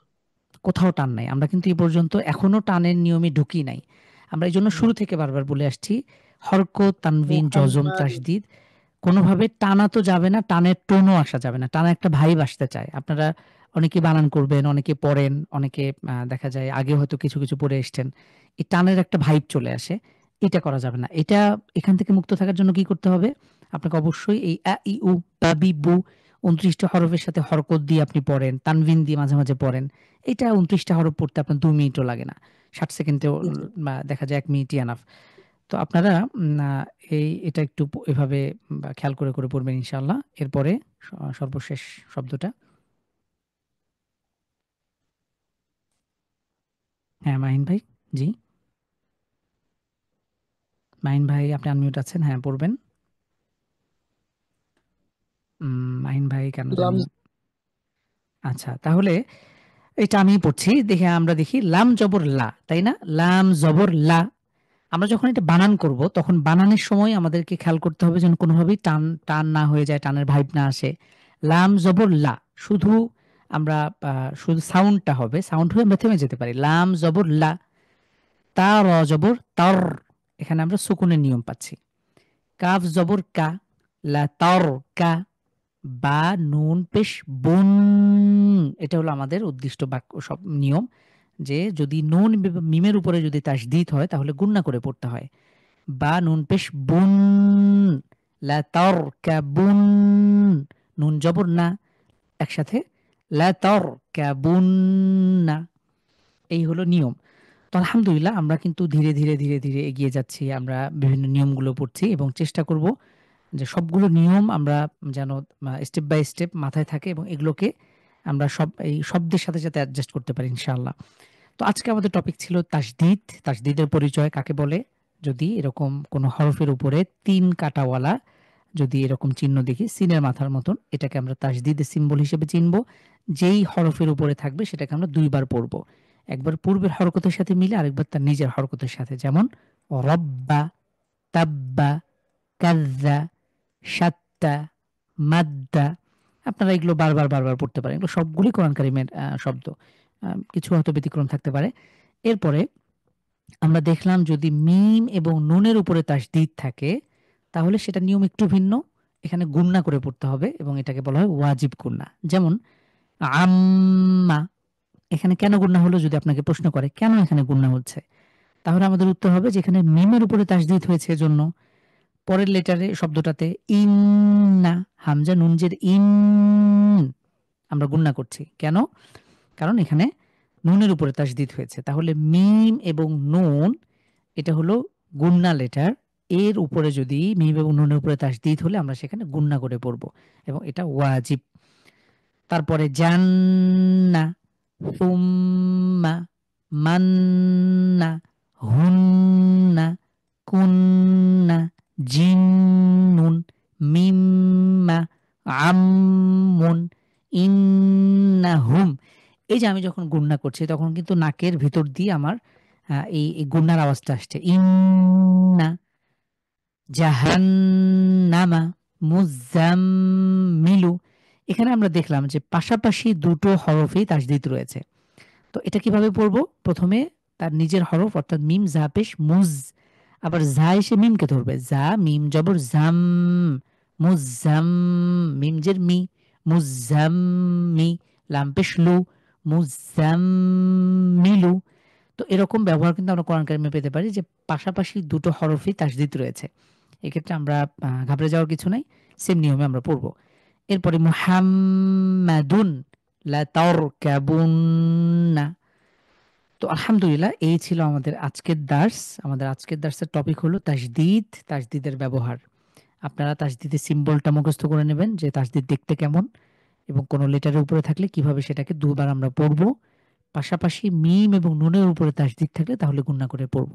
S1: কোথাও টান নাই। আমরা কিন্তু এই পর্যন্ত এখনো টানের নিয়মে ঢুকি নাই। আমরা এই জন্য
S5: জি,
S1: শুরু থেকে বারবার বলে আসছি, হরকত, তানবিন, জজম,
S5: মুহাম্মাদুন,
S1: তাসদিদ কোনোভাবে টানা তো যাবে না, টানের টোনও আসা যাবে না। টানা একটা ভাইব আসতে চায়। আপনারা অনেকে বানান করবেন, অনেকে পড়েন, অনেকে দেখা যায় আগে হয়তো কিছু কিছু পড়ে এসছেন, এই টানের একটা ভাইব চলে আসে। এটা করা যাবে না। এটা এখান থেকে মুক্ত থাকার জন্য কি করতে হবে? আপনাকে অবশ্যই এই আ ই উ বা বি বু 29টা হরফের সাথে হরকত দিয়ে আপনি পড়েন, তানবিন দিয়ে মাঝে মাঝে পড়েন। এটা 29টা হরফ পড়তে আপনার 2 মিনিটও লাগে না, 60 সেকেন্ডেও দেখা যায় 1 মিনিটই এনাফ। তো আপনারা এটা একটু এভাবে খেয়াল করে করে পড়বেন ইনশাআল্লাহ। এরপরে সর্বশেষ শব্দটা, হ্যাঁ মাহিন ভাই। জি মাহিন ভাই আপনি আনমিউট আছেন, হ্যাঁ পড়বেন। মাহিন ভাই কেন
S5: লাম,
S1: জানি, আচ্ছা তাহলে এটা আমি পড়ছি, দেখে আমরা দেখি লাম জবর লা, তাই না? লাম জবর লা। আমরা যখন এটা বানান করব তখন বানানের সময় আমাদেরকে খেয়াল করতে হবে যেন কোনোভাবেই টান টান না হয়ে যায়, টানের ভাইব না আসে। লাম জবর লা, শুধু আমরা শুধু সাউন্ডটা হবে, সাউন্ড হয়ে আমরা থেমে যেতে পারি। লাম জবর লা, তা র জবর তার, এখানে আমরা সুকুনের নিয়ম পাচ্ছি। কাফ জবর কা, লা তার কা, বা নুন পেশ বুন। এটা হলো আমাদের উদ্দিষ্ট বাক্য সব নিয়ম, যে যদি নুন মিমের উপরে যদি তাসদিদ হয় তাহলে গুণনা করে পড়তে হয়। বা নুন পেশ বুন, লা তারকাবুন, নুন জবর না, একসাথে লা তারকাবুন্না। এই হলো নিয়ম। তো আলহামদুলিল্লাহ আমরা কিন্তু ধীরে ধীরে ধীরে ধীরে এগিয়ে যাচ্ছি। আমরা বিভিন্ন নিয়মগুলো পড়ছি এবং চেষ্টা করব যে সবগুলো নিয়ম আমরা যেন স্টেপ বাই স্টেপ মাথায় থাকে, এবং এগুলোকে আমরা সব এই শব্দের সাথে সাথে অ্যাডজাস্ট করতে পারি ইনশাআল্লাহ। তো আজকে আমাদের টপিক ছিল তাসদিদ। তাসদিদের পরিচয় কাকে বলে? যদি এরকম কোনো হরফের উপরে 3 কাটাওয়ালা যদি এরকম চিহ্ন দেখি সিনের মাথার মতন, এটাকে আমরা তাসদিদের সিম্বল হিসেবে চিনব। যেই হরফের উপরে থাকবে সেটাকে আমরা 2 বার পড়ব। একবার পূর্বের হরকতের সাথে মিলে, আরেকবার তার নিজের হরকতের সাথে। যেমন রব্বা, তাব্বা, কাযযা, শাত্তা, মাদ্দা। আপনারা এগুলো বারবার বারবার পড়তে পারেন। এগুলো সবগুলি কোরআন কারীমের শব্দ। কিছু হয়তো ব্যতিক্রম থাকতে পারে। এরপরে আমরা দেখলাম যদি মিম এবং নুনের উপরে তাসদিদ থাকে তাহলে সেটা নিয়ম একটু ভিন্ন। এখানে গুণনা করে পড়তে হবে এবং এটাকে বলা হয় ওয়াজিব গুণনা। যেমন আম্মা, এখানে কেন গুণনা হলো যদি আপনাকে প্রশ্ন করে কেন এখানে গুণনা হচ্ছে, তাহলে আমাদের উত্তর হবে যে এখানে মিমের উপরে তাসদিদ হয়েছে এজন্য। পরের লেটারে শব্দটাতে ইন্না, হামজা নুন জের ইন, আমরা গুণনা করছি কেন? কারণ এখানে নুনের উপরে তাসদিদ হয়েছে। তাহলে মিম এবং নুন এটা হলো গুণনা লেটার, এর উপরে যদি মিম এবং নুনের উপরে তাসদিদ হলে আমরা সেখানে গুণনা করে পড়ব এবং এটা ওয়াজিব। তারপরে জান্না, সুম্মা, মান্না, হুন্না, কুন্না, জিন্নুন, মিম্মা, আম্মুন, ইন্নাহুম। এই যে আমি যখন গুণনা করছি তখন কিন্তু নাকের ভিতর দিয়ে আমার এই গুণনার আওয়াজটা আসছে। ইন্না, জাহান্নামা, মুজাম্মিলু। এখানে আমরা দেখলাম যে পাশাপাশি দুটো হরফেই তাসদিদ রয়েছে। তো এটা কিভাবে পড়বো? প্রথমে তার নিজের হরফ অর্থাৎ মিম জা পেশ মুজ, আবার জা এসে মিমকে ধরবে, জা মিম জবর জাম, মুজাম, মিম জের মি, মুজাম্মি, লাম পেশ লু, মুজাম্মিলু। তো এরকম ব্যবহার কিন্তু আমরা কোরআন কারিমে পেতে পারি যে পাশাপাশি দুটো হরফই তাসদিদ রয়েছে। এক্ষেত্রে আমরা ঘাবড়ে যাওয়ার কিছু নাই, সেম নিয়মে আমরা পড়ব। এরপরে মুহাম্মাদুন লা তারকাবুন্না। তো আলহামদুলিল্লাহ এই ছিল আমাদের আজকের দার্স। আমাদের আজকের দার্সের টপিক হলো তাসদিদ, তাসদিদের ব্যবহার। আপনারা তাসদিদের সিম্বলটা মুখস্থ করে নেবেন যে তাসদিদ দেখতে কেমন এবং কোনো লেটারের উপরে থাকলে কিভাবে সেটাকে দুবার আমরা পড়ব। পাশাপাশি মিম এবং নুনের উপরে তাসদিদ থাকলে তাহলে গুণনা করে পড়ব।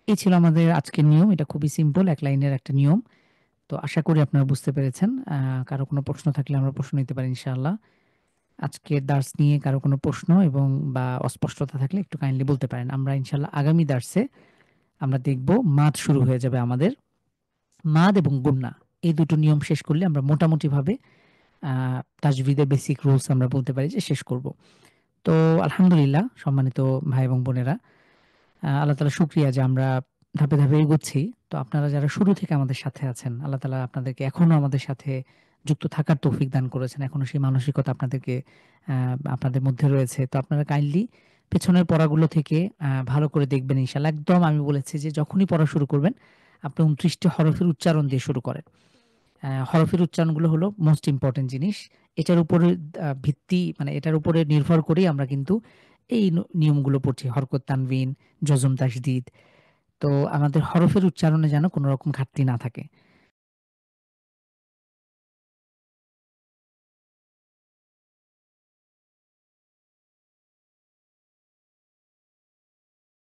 S1: এই ছিল আমাদের আজকের নিয়ম। এটা খুবই সিম্পল, এক লাইনের একটা নিয়ম। তো আশা করি আপনারা বুঝতে পেরেছেন। কারো কোনো প্রশ্ন থাকলে আমরা প্রশ্ন নিতে পারি ইনশাআল্লাহ। আজকের দার্স নিয়ে কারো কোনো প্রশ্ন এবং বা অস্পষ্টতা থাকলে একটু কাইন্ডলি বলতে পারেন। আমরা ইনশাআল্লাহ আগামী দার্সে আমরা দেখব মাদ শুরু হয়ে যাবে আমাদের। মাদ এবং গুণনা এই দুটো নিয়ম শেষ করলে আমরা মোটামুটিভাবে তাজবিদের বেসিক রুলস আমরা বলতে পারি যে শেষ করব। তো আলহামদুলিল্লাহ সম্মানিত ভাই এবং বোনেরা, আল্লাহ তাআলা শুকরিয়া যে আমরা ধাপে ধাপে এগোচ্ছি। তো আপনারা যারা শুরু থেকে আমাদের সাথে আছেন, আল্লাহ তাআলা আপনাদেরকে এখনো আমাদের সাথে যুক্ত থাকার তৌফিক দান করেছেন। এখনো সেই মানসিকতা আপনাদেরকে আপনাদের মধ্যে রয়েছে। তো আপনারা কাইন্ডলি পেছনের পড়াগুলো থেকে ভালো করে দেখবেন ইনশাআল্লাহ। একদম আমি বলেছি যে যখনই পড়া শুরু করবেন আপনি 29টি হরফের উচ্চারণ দিয়ে শুরু করেন। হরফের উচ্চারণগুলো হলো মোস্ট ইম্পর্টেন্ট জিনিস। এটার উপরে ভিত্তি মানে এটার উপরে নির্ভর করেই আমরা কিন্তু এই নিয়মগুলো পড়ছি, হরকত, তানবিন, জজম, তাসদিদ। তো আমাদের হরফের উচ্চারণে যেন কোনো রকম ঘাটতি না থাকে।